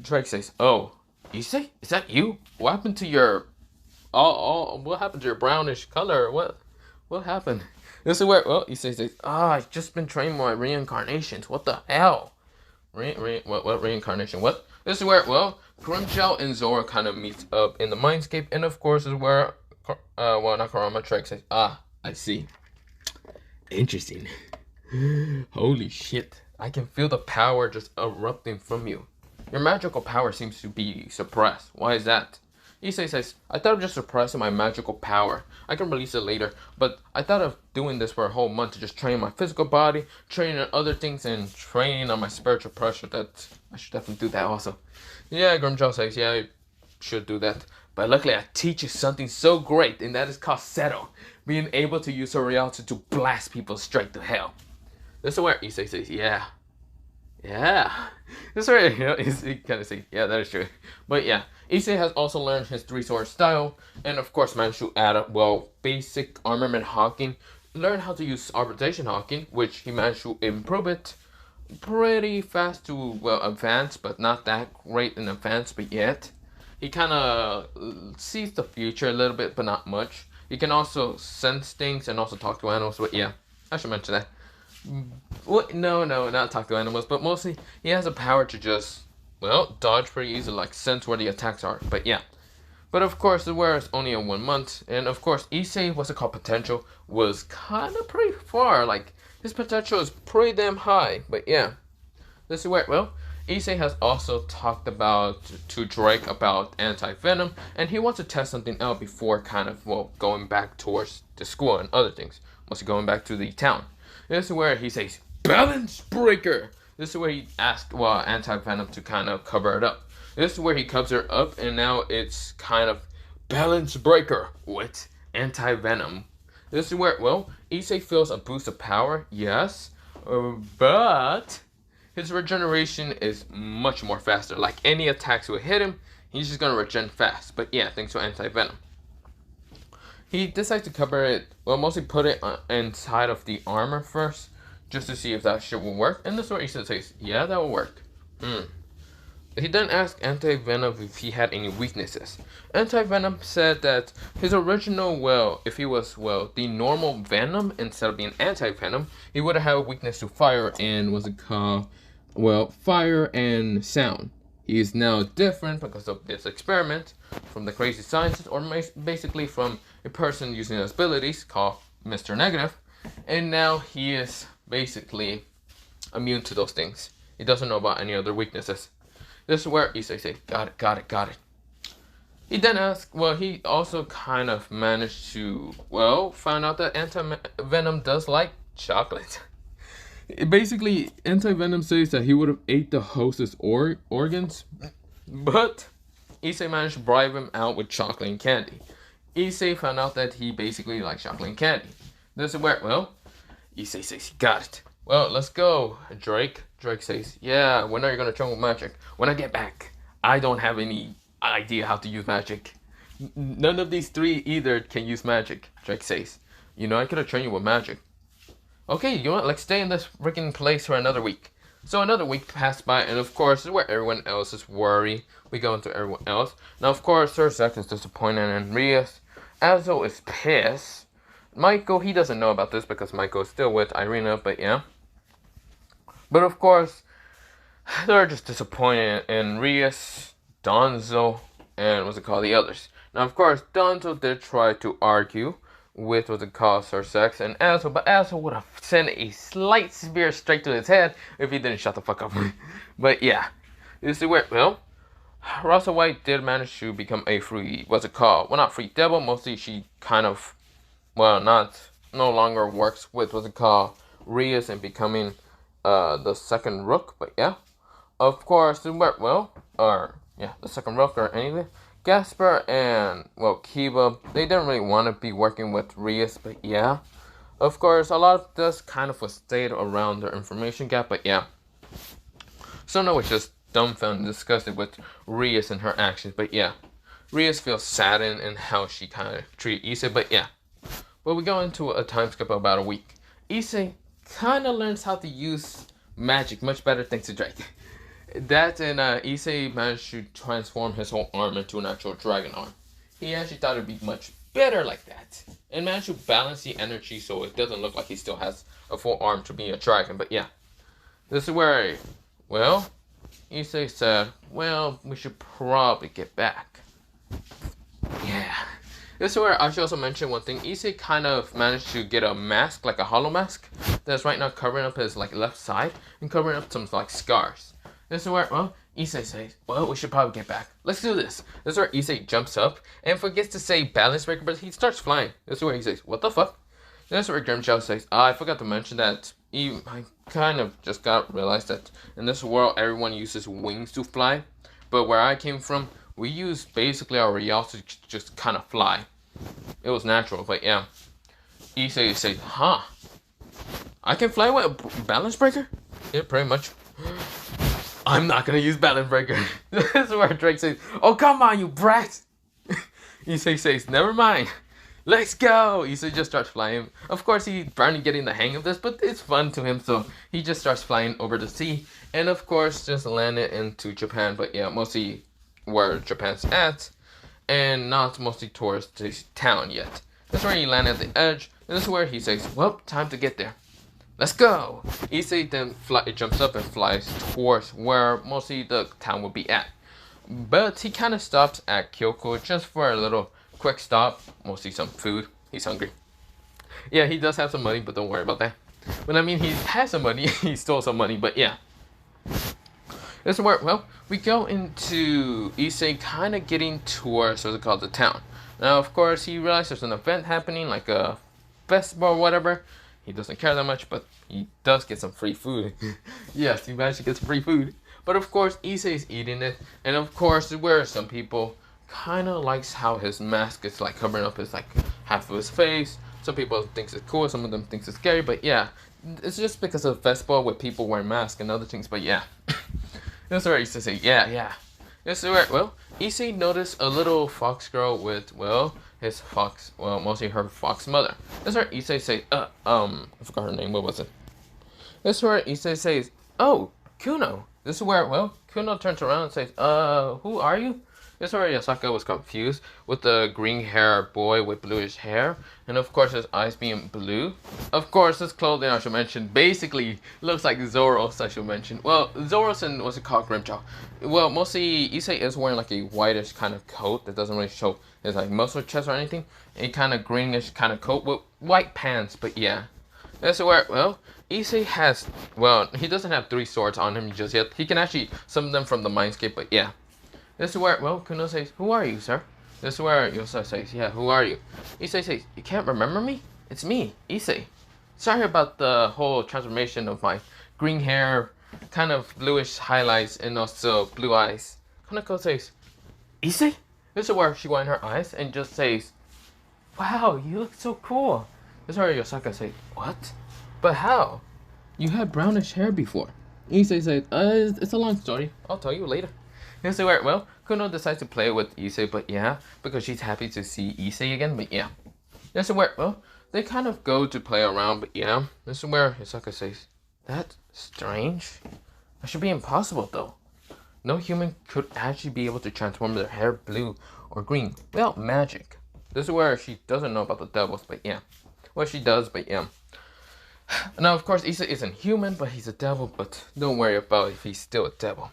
Drake says, oh, Issei? Is that you? What happened to your, what happened to your brownish color? What happened? This is where, Issei says, I've just been training my reincarnations. What the hell? What reincarnation? What? This is where, Grimmjow and Zoro kind of meet up in the Mindscape. And of course, is where, Nakarama Drake says, I see. Interesting. Holy shit. I can feel the power just erupting from you. Your magical power seems to be suppressed. Why is that? Issei says, I thought of just suppressing my magical power. I can release it later, but I thought of doing this for a whole month to just train my physical body, training on other things, and training on my spiritual pressure. That I should definitely do that also. Yeah, Grimmjow says, yeah, I should do that. But luckily I teach you something so great, and that is called Seto. Being able to use her reality to blast people straight to hell. This is where Issei says, yeah. This is where, he kind of says, yeah, that is true. But yeah, Issei has also learned his 3-sword style, and of course managed to add up, basic armament hawking, learn how to use arbitration hawking, which he managed to improve it pretty fast to, advanced, but not that great in advanced, but yet. He kind of sees the future a little bit, but not much. He can also sense things and also talk to animals, but yeah, I should mention that. No, not talk to animals, but mostly he has the power to just, dodge pretty easily, like sense where the attacks are, but yeah. But of course, the wear is only in 1 month, and of course, Issei, what's it called, potential, was kind of pretty far, like, his potential is pretty damn high, but yeah. This is where, Issei has also talked to Drake about Anti-Venom, and he wants to test something out before kind of, going back towards the school and other things, mostly going back to the town. This is where he says, balance breaker. This is where he asked, Anti-Venom to kind of cover it up. This is where he covers her up, and now it's kind of balance breaker with Anti-Venom. This is where, Issei feels a boost of power, yes, but his regeneration is much more faster. Like any attacks will hit him, he's just gonna regen fast. But yeah, thanks to Anti-Venom. He decides to cover it, mostly put it inside of the armor first just to see if that shit will work. And this is where Issei says, yeah, that will work. He then asked Anti-Venom if he had any weaknesses. Anti-Venom said that his original, well, if he was, well, the normal Venom instead of being Anti-Venom, he would have had a weakness to fire and, what's it called? Well, fire and sound. He is now different because of this experiment from the crazy scientist, or basically from a person using his abilities called Mr. Negative. And now he is basically immune to those things. He doesn't know about any other weaknesses. This is where Issei says, got it. He then asked, well, he also kind of managed to, well, find out that Anti-Venom does like chocolate. Basically, Anti-Venom says that he would have ate the host's organs, but Issei managed to bribe him out with chocolate and candy. Issei found out that he basically likes chocolate and candy. This is where, well, Issei says, got it. Well, let's go, Drake. Drake says, yeah, when are you going to train with magic? When I get back. I don't have any idea how to use magic. None of these three either can use magic, Drake says. You know, I could have trained you with magic. Okay, you know what? Let's stay in this freaking place for another week. So another week passed by, and of course, this is where everyone else is worried. We go into everyone else. Now, of course, Sir Zack is disappointed, and Rias. Azo is pissed. Michael, he doesn't know about this because Michael is still with Irina, but yeah. But of course, they're just disappointed in Rias, Donzo, and what's it called, the others. Now, of course, Donzo did try to argue with what's it called, Sir Sex and Azo, but Azo would have sent a slight spear straight to his head if he didn't shut the fuck up. But yeah, this is where, well, Rosa White did manage to become a free, what's it called? Well, not free devil, mostly she kind of, well, no longer works with what's it called, Rias and becoming the second rook, but yeah. Of course, well, the second rook or anything. Gasper and, well, Kiba, they didn't really want to be working with Rias, but yeah. Of course, a lot of this kind of was stayed around their information gap, but yeah. Sona was just dumbfounded and disgusted with Rias and her actions, but yeah. Rias feels saddened in how she kind of treated Issei, but yeah. Well, we go into a time skip of about a week. Issei kind of learns how to use magic much better thanks to Drake. That and Issei managed to transform his whole arm into an actual dragon arm. He actually thought it'd be much better like that. And managed to balance the energy so it doesn't look like he still has a full arm to be a dragon. But yeah. This is where, well, Issei said, well, we should probably get back. Yeah. This is where I should also mention one thing. Issei kind of managed to get a mask, like a hollow mask, that's right now covering up his like left side and covering up some like scars. This is where, well, Issei says, well, we should probably get back. Let's do this. This is where Issei jumps up and forgets to say balance breaker, but he starts flying. This is where he says, what the fuck? This is where Grimmjow says, I forgot to mention that I kind of just realized that in this world, everyone uses wings to fly. But where I came from, we use basically our reals to just kind of fly. It was natural, but yeah. Issei says, huh? I can fly with a balance breaker? Yeah, pretty much. I'm not gonna use balance breaker. This is where Drake says, oh, come on, you brat. Issei says, never mind. Let's go. Issei just starts flying. Of course, he's barely getting the hang of this, but it's fun to him, so he just starts flying over the sea. And of course, just landed into Japan, but yeah, mostly where Japan's at. And not mostly towards this town yet. That's where he landed at the edge. And this is where he says, well, time to get there. Let's go! Issei then jumps up and flies towards where mostly the town will be at. But he kind of stops at Kyoko just for a little quick stop. Mostly some food. He's hungry. Yeah, he does have some money, but don't worry about that. But I mean, he has some money. He stole some money, but yeah. This is where, well, we go into Issei kind of getting towards what's it called, the town. Now, of course, he realizes there's an event happening, like a festival or whatever. He doesn't care that much, but he does get some free food. Yes, he managed to get some free food. But of course, Issei is eating it. And of course, where some people kind of likes how his mask is like covering up his like half of his face. Some people think it's cool, some of them think it's scary. But yeah, it's just because of the festival with people wearing masks and other things. But yeah, that's where Issei say, yeah. This is where, well, Issei noticed a little fox girl with, well, his fox, well, mostly her fox mother. That's where Issei say, I forgot her name, what was it? This is where Issei says, "Oh, Kuno." This is where, well, Kuno turns around and says, who are you?" This is where Yasaka was confused with the green hair boy with bluish hair, and of course his eyes being blue. Of course, his clothing, I should mention, basically looks like Zoro's, I should mention. Well, Zoro's and what's it called, Grimmjow. Well, mostly Issei is wearing like a whitish kind of coat that doesn't really show his like muscle chest or anything. A kind of greenish kind of coat with white pants, but yeah. That's where, well, Issei has, well, he doesn't have 3 swords on him just yet. He can actually summon them from the Mindscape, but yeah. This is where, well, Kuno says, "Who are you, sir?" This is where Yosa says, "Yeah, who are you?" Issei says, "You can't remember me? It's me, Issei. Sorry about the whole transformation of my green hair, kind of bluish highlights, and also blue eyes." Konako says, "Issei?" This is where she winds her eyes and just says, "Wow, you look so cool." This is where Yasaka says, "What? But how? You had brownish hair before." Issei says, it's a long story. I'll tell you later." This is where, well, Kuno decides to play with Issei, but yeah, because she's happy to see Issei again, but yeah. This is where, well, they kind of go to play around, but yeah. This is where Yasaka says, "That's strange. That should be impossible, though. No human could actually be able to transform their hair blue or green without magic." This is where she doesn't know about the devils, but yeah. Well, she does, but yeah. Now, of course, Issei isn't human, but he's a devil, but don't worry about if he's still a devil.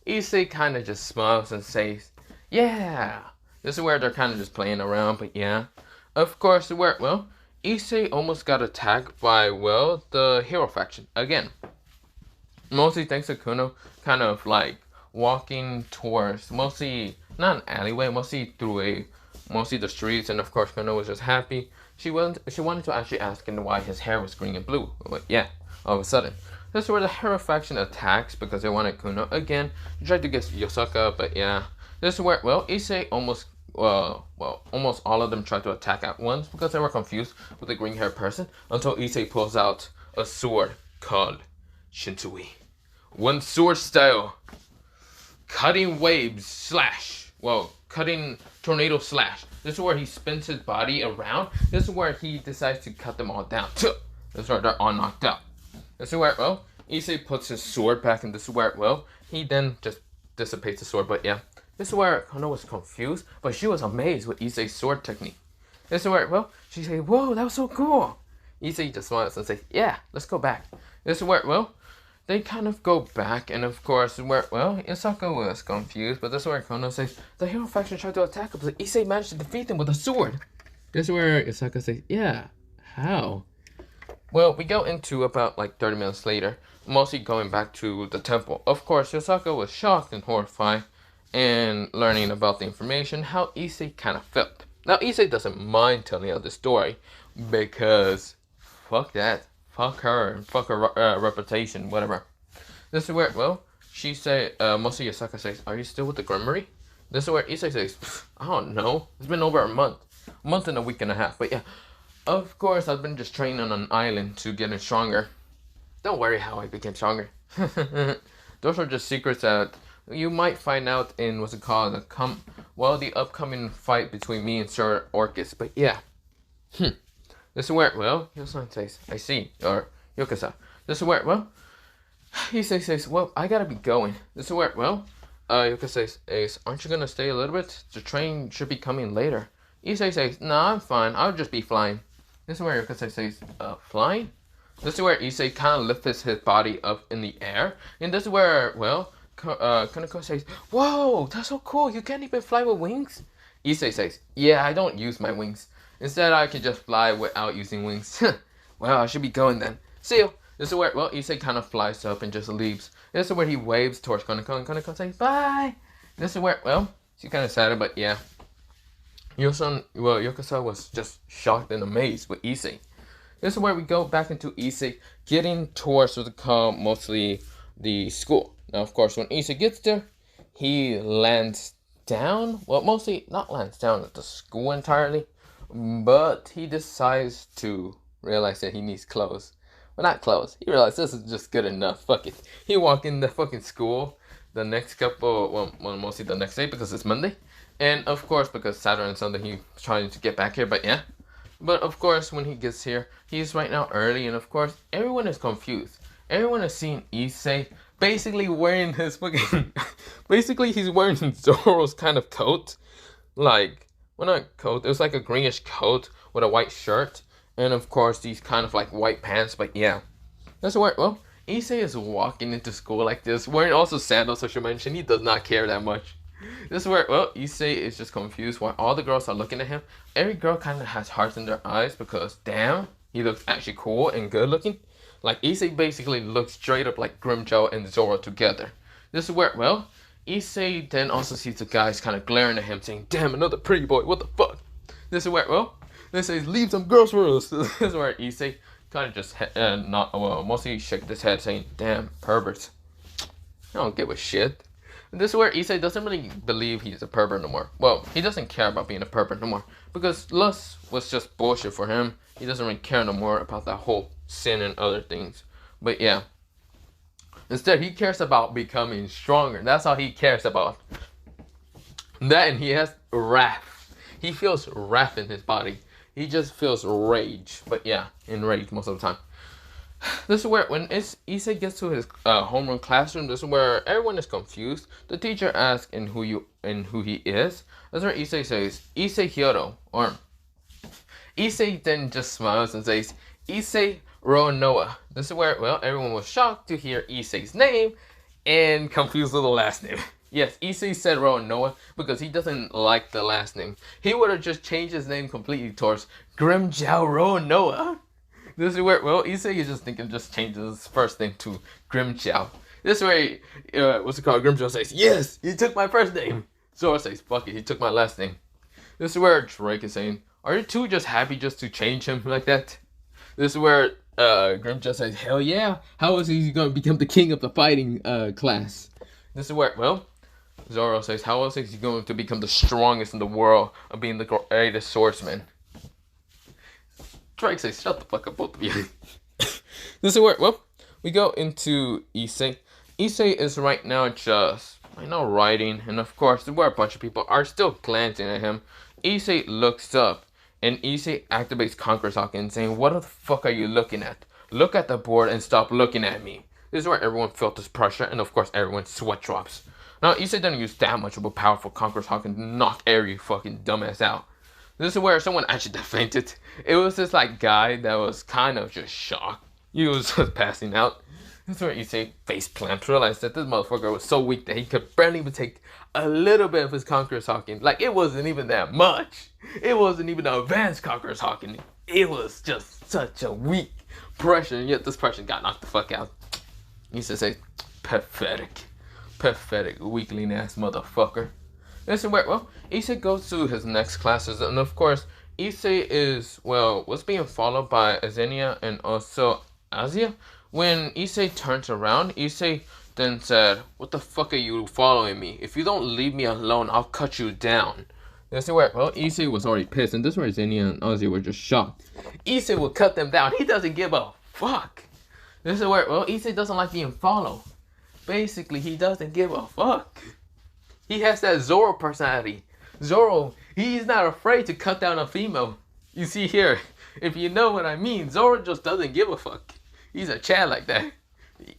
Issei kind of just smiles and says, "Yeah." This is where they're kind of just playing around, but yeah. Of course, where, well, Issei almost got attacked by, well, the hero faction again. Mostly thanks to Kuno kind of like walking towards, mostly, not an alleyway, mostly through mostly the streets, and of course Kuno was just happy. She wanted to actually ask him why his hair was green and blue, but yeah, all of a sudden. This is where the hero faction attacks because they wanted Kuno again to try to get Yasaka, but yeah. This is where, well, Issei almost all of them tried to attack at once because they were confused with the green haired person until Issei pulls out a sword called Shintui. One sword style. Cutting waves slash. Well, cutting tornado slash. This is where he spins his body around. This is where he decides to cut them all down. This is where they're all knocked out. This is where, well, Issei puts his sword back, and this is where, well, he then just dissipates the sword, but yeah. This is where Kono was confused, but she was amazed with Issei's sword technique. This is where, well, she said, "Whoa, that was so cool." Issei just smiles and says, "Yeah, let's go back." This is where, well, they kind of go back, and of course, where, well, Yasaka was confused, but this is where Kono says, "The hero faction tried to attack him, but Issei managed to defeat them with a sword." This is where Yasaka says, "Yeah, how?" Well, we go into about like 30 minutes later, mostly going back to the temple. Of course, Yasaka was shocked and horrified, and learning about the information, how Issei kind of felt. Now, Issei doesn't mind telling out the story, because fuck that. Fuck her, fuck her reputation, whatever. This is where, well, she said, mostly Yasaka says, "Are you still with the Grimory?" This is where Issei says, "I don't know. It's been over a month and a week and a half, but yeah. Of course, I've been just training on an island to get stronger. Don't worry how I became stronger." Those are just secrets that you might find out in, what's it called, the upcoming fight between me and Sir Orcus, but yeah. This is where, well, Yosan says, "I see," or Yokasa. This is where, well, Issei says, "Well, I gotta be going." This is where, well, Yokasa says, "Aren't you gonna stay a little bit? The train should be coming later." Issei says, "Nah, I'm fine. I'll just be flying." This is where Yokasa says, "Flying?" This is where Issei kind of lifts his body up in the air. And this is where, well, Kaneko says, "Whoa, that's so cool. You can't even fly with wings?" Issei says, "Yeah, I don't use my wings. Instead, I can just fly without using wings." "Well, I should be going then. See you." This is where, well, Issei kind of flies up and just leaves. This is where he waves towards Kaneko, and Kaneko says, "Bye." This is where, well, she's kind of sad, but yeah. Yokasa was just shocked and amazed with Issei. This is where we go back into Issei getting towards what they call mostly the school. Now, of course, when Issei gets there, he lands down. Well, mostly not lands down at the school entirely, but he decides to realize that he needs clothes. Well, not clothes. He realized this is just good enough. Fuck it. He walked in the fucking school the next couple, well, mostly the next day because it's Monday. And of course, because Saturday and Sunday, he's trying to get back here, but yeah. But of course, when he gets here, he's right now early, and of course, everyone is confused. everyone is seeing Issei basically wearing his fucking... basically, he's wearing Zoro's kind of coat. Like, well, not coat. It was like a greenish coat with a white shirt. And, of course, these kind of, like, white pants. But, yeah. That's where, well, Issei is walking into school like this. Wearing also sandals, I should mention. He does not care that much. This is where, well, Issei is just confused while all the girls are looking at him. Every girl kind of has hearts in their eyes because, damn, he looks actually cool and good looking. Like, Issei basically looks straight up like Grimmjow and Zoro together. This is where, well, Issei then also sees the guys kind of glaring at him saying, damn, another pretty boy, what the fuck? This is where, well, they say, leave some girls for us. This is where Issei kind of just, mostly shake his head saying, damn, perverts. I don't give a shit. And this is where Issei doesn't really believe he's a pervert no more. Well, he doesn't care about being a pervert no more. Because lust was just bullshit for him. He doesn't really care no more about that whole sin and other things. But yeah. Instead, he cares about becoming stronger. That's all he cares about. That, and he has wrath. He feels wrath in his body. He just feels rage. But yeah, enraged most of the time. This is where, when Issei gets to his homeroom classroom, this is where everyone is confused. The teacher asks who he is. That's where Issei says, Issei Hyodo, or Issei then just smiles and says, Issei Roanoa. This is where, well, everyone was shocked to hear Issei's name and confused with the last name. Yes, Issei said Roanoa because he doesn't like the last name. He would have just changed his name completely towards Grimmjow Roanoa. This is where, well, Issei is just thinking just changes his first name to Grimmjow. This is where, what's it called? Grimmjow says, yes, he took my first name. Zoro says, fuck it, he took my last name. This is where Drake is saying, are you two just happy just to change him like that? This is where Grimmjow says, hell yeah, how is he going to become the king of the fighting class? This is where, well, Zoro says, how else is he going to become the strongest in the world of being the greatest swordsman? Drake says, shut the fuck up, both of you. This is where, well, we go into Issei. Issei is right now just, writing. And of course, where a bunch of people are still glancing at him. Issei looks up. And Issei activates Conqueror's Hawk saying, what the fuck are you looking at? Look at the board and stop looking at me. This is where everyone felt this pressure. And of course, everyone's sweat drops. Now, Issei doesn't use that much of a powerful Conqueror's Hawk to knock every fucking dumbass out. This is where someone actually fainted. It was this like guy that was kind of just shocked. He was just passing out. This is where Issei face plants, realized that this motherfucker was so weak that he could barely even take a little bit of his Conqueror's Hawking. Like, it wasn't even that much. It wasn't even an advanced Conqueror's Hawking. It was just such a weak pressure, and yet this person got knocked the fuck out. Issei says, pathetic. Pathetic, weakling ass motherfucker. This is where, well, Issei goes to his next classes, and of course, Issei is, well, was being followed by Azenia and also Azia. When Issei turns around, Issei then said, what the fuck are you following me? If you don't leave me alone, I'll cut you down. This is where, well, Issei was already pissed, and this is where Azenia and Azia were just shocked. Issei will cut them down. He doesn't give a fuck. This is where, well, Issei doesn't like being followed. Basically, he doesn't give a fuck. He has that Zoro personality. Zoro, he's not afraid to cut down a female. You see here, if you know what I mean, Zoro just doesn't give a fuck. He's a Chad like that.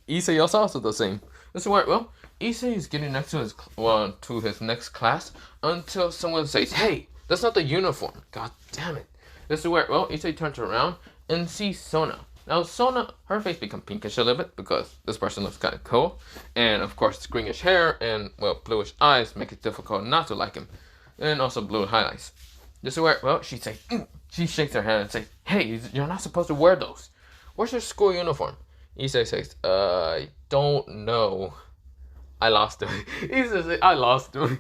Issei is also the same. This is where, well, Issei is getting next to his next class until someone says, hey, that's not the uniform. God damn it. This is where, well, Issei turns around and sees Sona. Now, Sona, her face becomes pinkish a little bit because this person looks kind of cool. And, of course, greenish hair and, well, bluish eyes make it difficult not to like him. And also blue highlights. This is where, well, she says, she shakes her hand and says, hey, you're not supposed to wear those. Where's your school uniform? Issei says, I don't know. I lost him. Issei says, I lost him.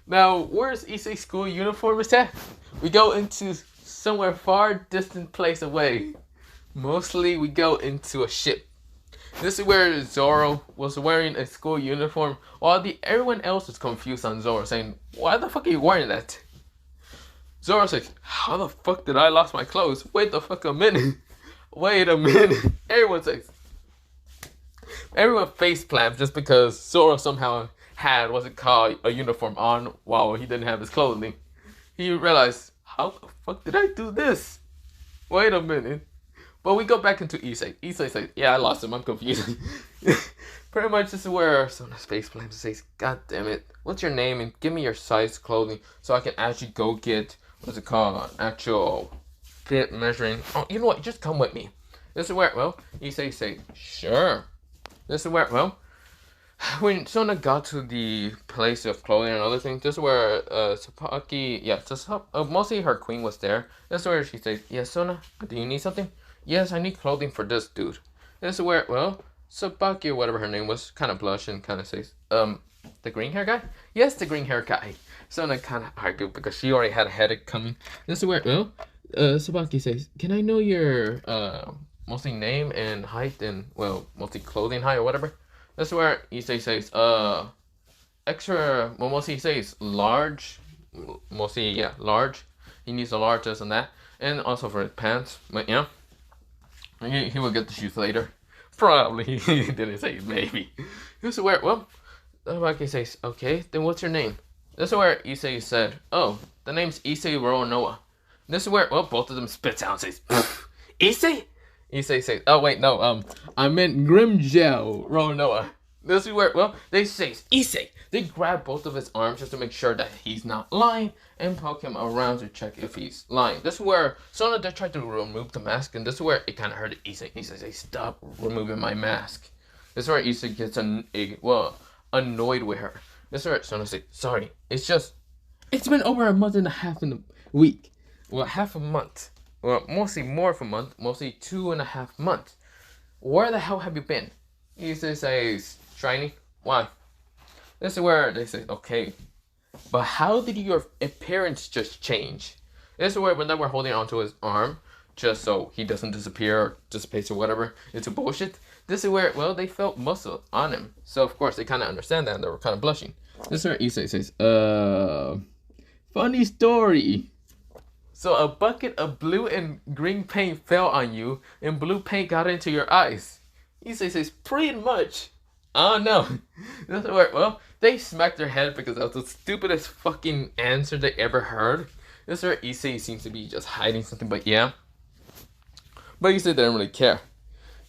Now, where's Issei's school uniform is at? We go into somewhere far distant place away. Mostly we go into a ship. This is where Zoro was wearing a school uniform while everyone else was confused on Zoro, saying, why the fuck are you wearing that? Zoro says, how the fuck did I lost my clothes? Wait the fuck a minute. Wait a minute. Everyone face plants just because Zoro somehow had what's it called a uniform on while he didn't have his clothing. He realized, how the fuck did I do this? Wait a minute. But we go back into Issei. Issei says, yeah, I lost him. I'm confused. Pretty much this is where Sona's face blames and says, God damn it. What's your name? And give me your size clothing so I can actually go get, what's it called? Actual fit measuring. Oh, you know what? Just come with me. This is where, well, Issei says, sure. This is where, well, when Sona got to the place of clothing and other things, this is where Sapaki, mostly her queen was there. This is where she says, yes, Sona, do you need something? Yes, I need clothing for this dude. This is where, well, Sapaki or whatever her name was, kind of blush and kind of says, the green hair guy? Yes, the green hair guy. Sona kind of argued because she already had a headache coming. This is where, well, Sabaki says, can I know your, mostly name and height and, well, mostly clothing height or whatever? This is where Issei says, extra, well, mostly he says large, mostly, yeah, large. He needs a large, this and that. And also for his pants, but yeah. He will get the shoes later. Probably, he didn't say maybe. This is where, well, Sabaki says, okay, then what's your name? This is where Issei said, oh, the name's Issei Roronoa. This is where, well, both of them spits out and says, Issei? Issei says, oh wait, no, I meant Grimmjow, Roronoa. This is where, well, they say, Issei. They grab both of his arms just to make sure that he's not lying and poke him around to check if he's lying. This is where Sona they tried to remove the mask, and this is where it kind of hurt Issei. He says, hey, stop removing my mask. This is where Issei gets, annoyed with her. This is where Sona says, sorry, it's been over a month and a half in a week. Well, half a month. Well, mostly more of a month. Mostly 2.5 months. Where the hell have you been? He says, shiny. Why? This is where they say, okay. But how did your appearance just change? This is where when they were holding onto his arm, just so he doesn't disappear or dissipates or whatever into bullshit. This is where, well, they felt muscle on him. So, of course, they kind of understand that and they were kind of blushing. This is where Issei says, funny story. So a bucket of blue and green paint fell on you, and blue paint got into your eyes. Issei says, pretty much. Oh no. This is where, well, they smacked their head because that was the stupidest fucking answer they ever heard. This is where Issei seems to be just hiding something, but yeah. But Issei didn't really care.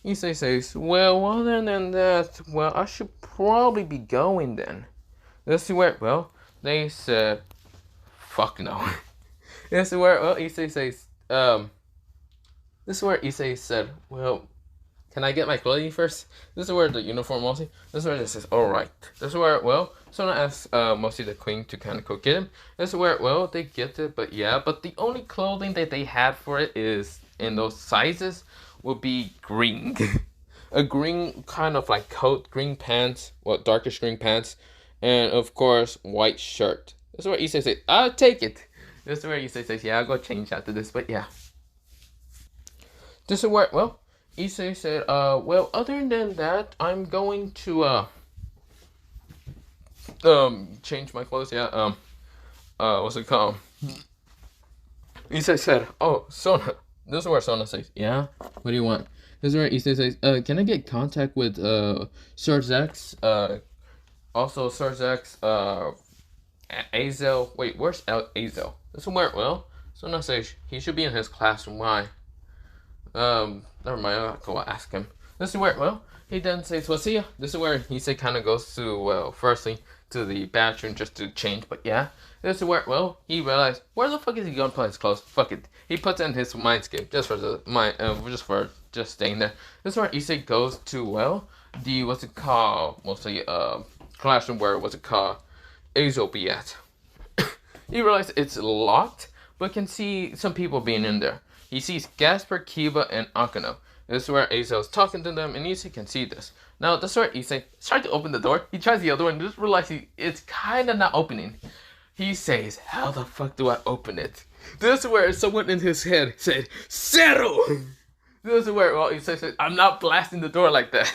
Issei says, well, other than that, well, I should probably be going then. This is where, well, they said, fuck no. This is where, well, Issei says, this is where Issei said, well, can I get my clothing first? This is where the uniform mostly, this is where it says, alright. This is where, well, Sona asks, mostly the queen to kind of go get him. This is where, well, they get it, but yeah, but the only clothing that they had for it is, in those sizes, would be green. A green kind of like coat, green pants, well, darkish green pants, and of course, white shirt. This is where Issei says, I'll take it. This is where Issei says, yeah, I'll go change after this, but yeah. This is where, well, Issei said, well, other than that, I'm going to, change my clothes, yeah, what's it called? Issei said, oh, Sona. This is where Sona says, yeah, what do you want? This is where Issei says, can I get contact with, Sir Zex, also Sir Zex, Azel, wait, where's Azel? This is where, well, Sona says, he should be in his classroom, why? Never mind, I'll go ask him. This is where, well, he then says, well, see ya. This is where Issei kind of goes to, well, firstly, to the bathroom just to change, but yeah. This is where, well, he realized, where the fuck is he going to put his clothes? Fuck it. He puts in his Mindscape, just for just staying there. This is where Issei goes to, well, the, what's it called, mostly, classroom where, what's it called, Azel be at. He realizes it's locked, but can see some people being in there. He sees Gasper, Kiba, and Akano. This is where Azel is talking to them, and Issei can see this. Now, this is where Issei tries to open the door. He tries the other one, and just realizes it's kind of not opening. He says, how the fuck do I open it? This is where someone in his head said, settle! This is where, well, Issei says, I'm not blasting the door like that.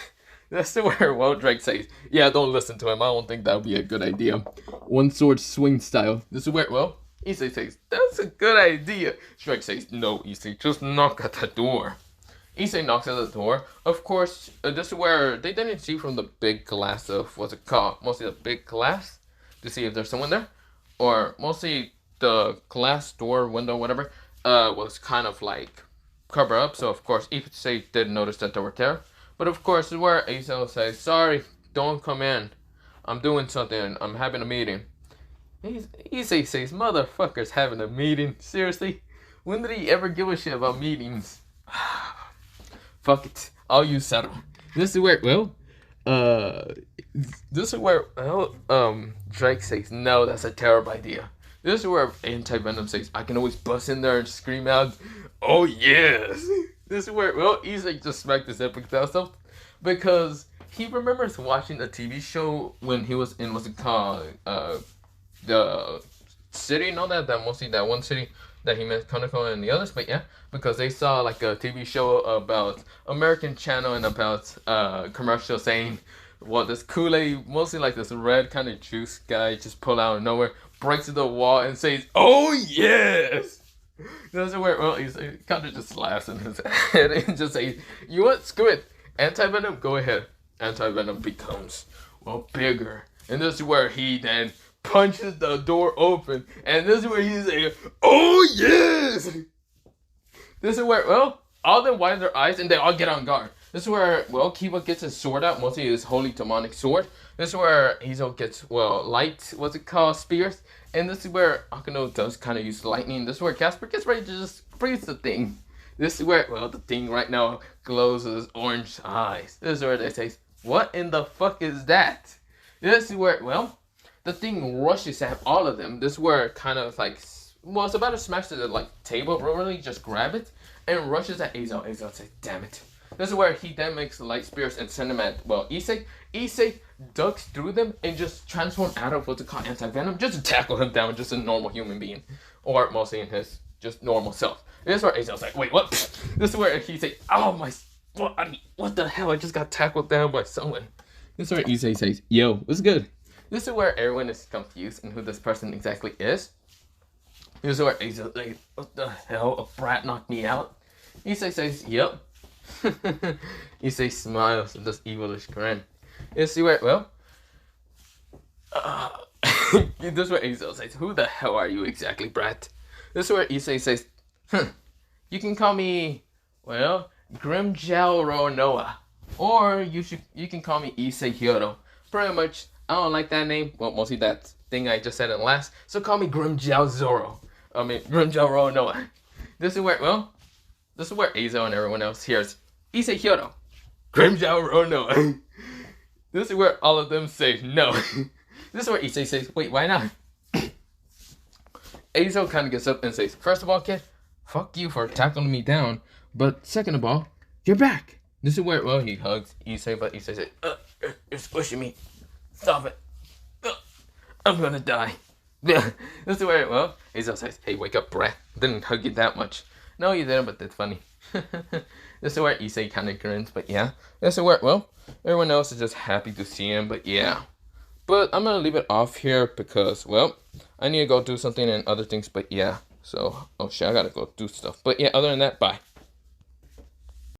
This is where, well, Drake says, yeah, don't listen to him. I don't think that would be a good idea. One sword swing style. This is where, well, Issei says, that's a good idea. Drake says, no, Issei, just knock at the door. Issei knocks at the door. Of course, this is where they didn't see from the big glass of, what's it called? Mostly the big glass to see if there's someone there. Or mostly the glass door, window, whatever, was kind of like cover up. So of course, Issei did notice that they were there. But of course, is where Issei says, "Sorry, don't come in. I'm doing something. I'm having a meeting." Issei says, "Motherfucker's having a meeting. Seriously? When did he ever give a shit about meetings?" Fuck it. I'll use Zoro. This is where, Drake says, "No, that's a terrible idea." This is where Anti-Venom says, "I can always bust in there and scream out, 'Oh yes!'" This is where, Issei just smacked his epic stuff because he remembers watching a TV show when he was in, what's it called, the city and all that, mostly that one city that he met Kaneko and the others, but yeah, because they saw like a TV show about American channel and about commercial saying, well, this Kool-Aid, mostly like this red kind of juice guy just pull out of nowhere, breaks through the wall and says, "Oh yes!" That's where, he kind of just laughs in his head and just says, "You know what, screw it, Anti-Venom, go ahead." Anti-Venom becomes, bigger, and this is where he then punches the door open, and this is where he's saying, "Oh yes!" This is where, all them widen their eyes and they all get on guard. This is where, Kiba gets his sword out, mostly his holy demonic sword. This is where Izo gets, light, what's it called, spears. And this is where Akano does kind of use lightning. This is where Casper gets ready to just freeze the thing. This is where, the thing right now glows with his orange eyes. This is where they say, "What in the fuck is that?" This is where, the thing rushes at all of them. This is where it kind of like, it's about to smash the table, but really just grab it and rushes at Izo. Izo says, "Damn it." This is where he then makes the light spears and send them at, Issei. Issei ducks through them and just transforms out of what's it called, Anti-Venom, just to tackle him down, just a normal human being. Or mostly in his just normal self. This is where Izo's like, "Wait, what?" This is where he says, "Oh my, what the hell? I just got tackled down by someone." This is where Issei says, "Yo, what's good?" This is where everyone is confused in who this person exactly is. This is where Izo's like, "What the hell? A brat knocked me out?" Issei says, "Yep." Issei smiles and does evilish grin. You see where, this is where Izo says, "Who the hell are you exactly, brat?" This is where Issei says, "You can call me, Grimmjow Noah. Or you can call me Issei Hiro. Pretty much, I don't like that name. Mostly that thing I just said in last. So call me Grimmjow Zoro. Grimmjow Noah." This is where, Izo and everyone else hears Issei Hiro, Grimmjow Noah. This is where all of them say no. This is where Issei says, "Wait, why not?" Izo kind of gets up and says, "First of all, kid, fuck you for tackling me down. But second of all, you're back." This is where, he hugs Issei, but Issei says, "You're squishing me. Stop it. I'm gonna die." This is where, Izo says, "Hey, wake up, brat. Didn't hug you that much." No, you didn't, but that's funny. This is where Issei kind of grins, but yeah. This is where, everyone else is just happy to see him, but yeah. But I'm going to leave it off here because, I need to go do something and other things, but yeah. So, shit, I got to go do stuff. But yeah, other than that, bye.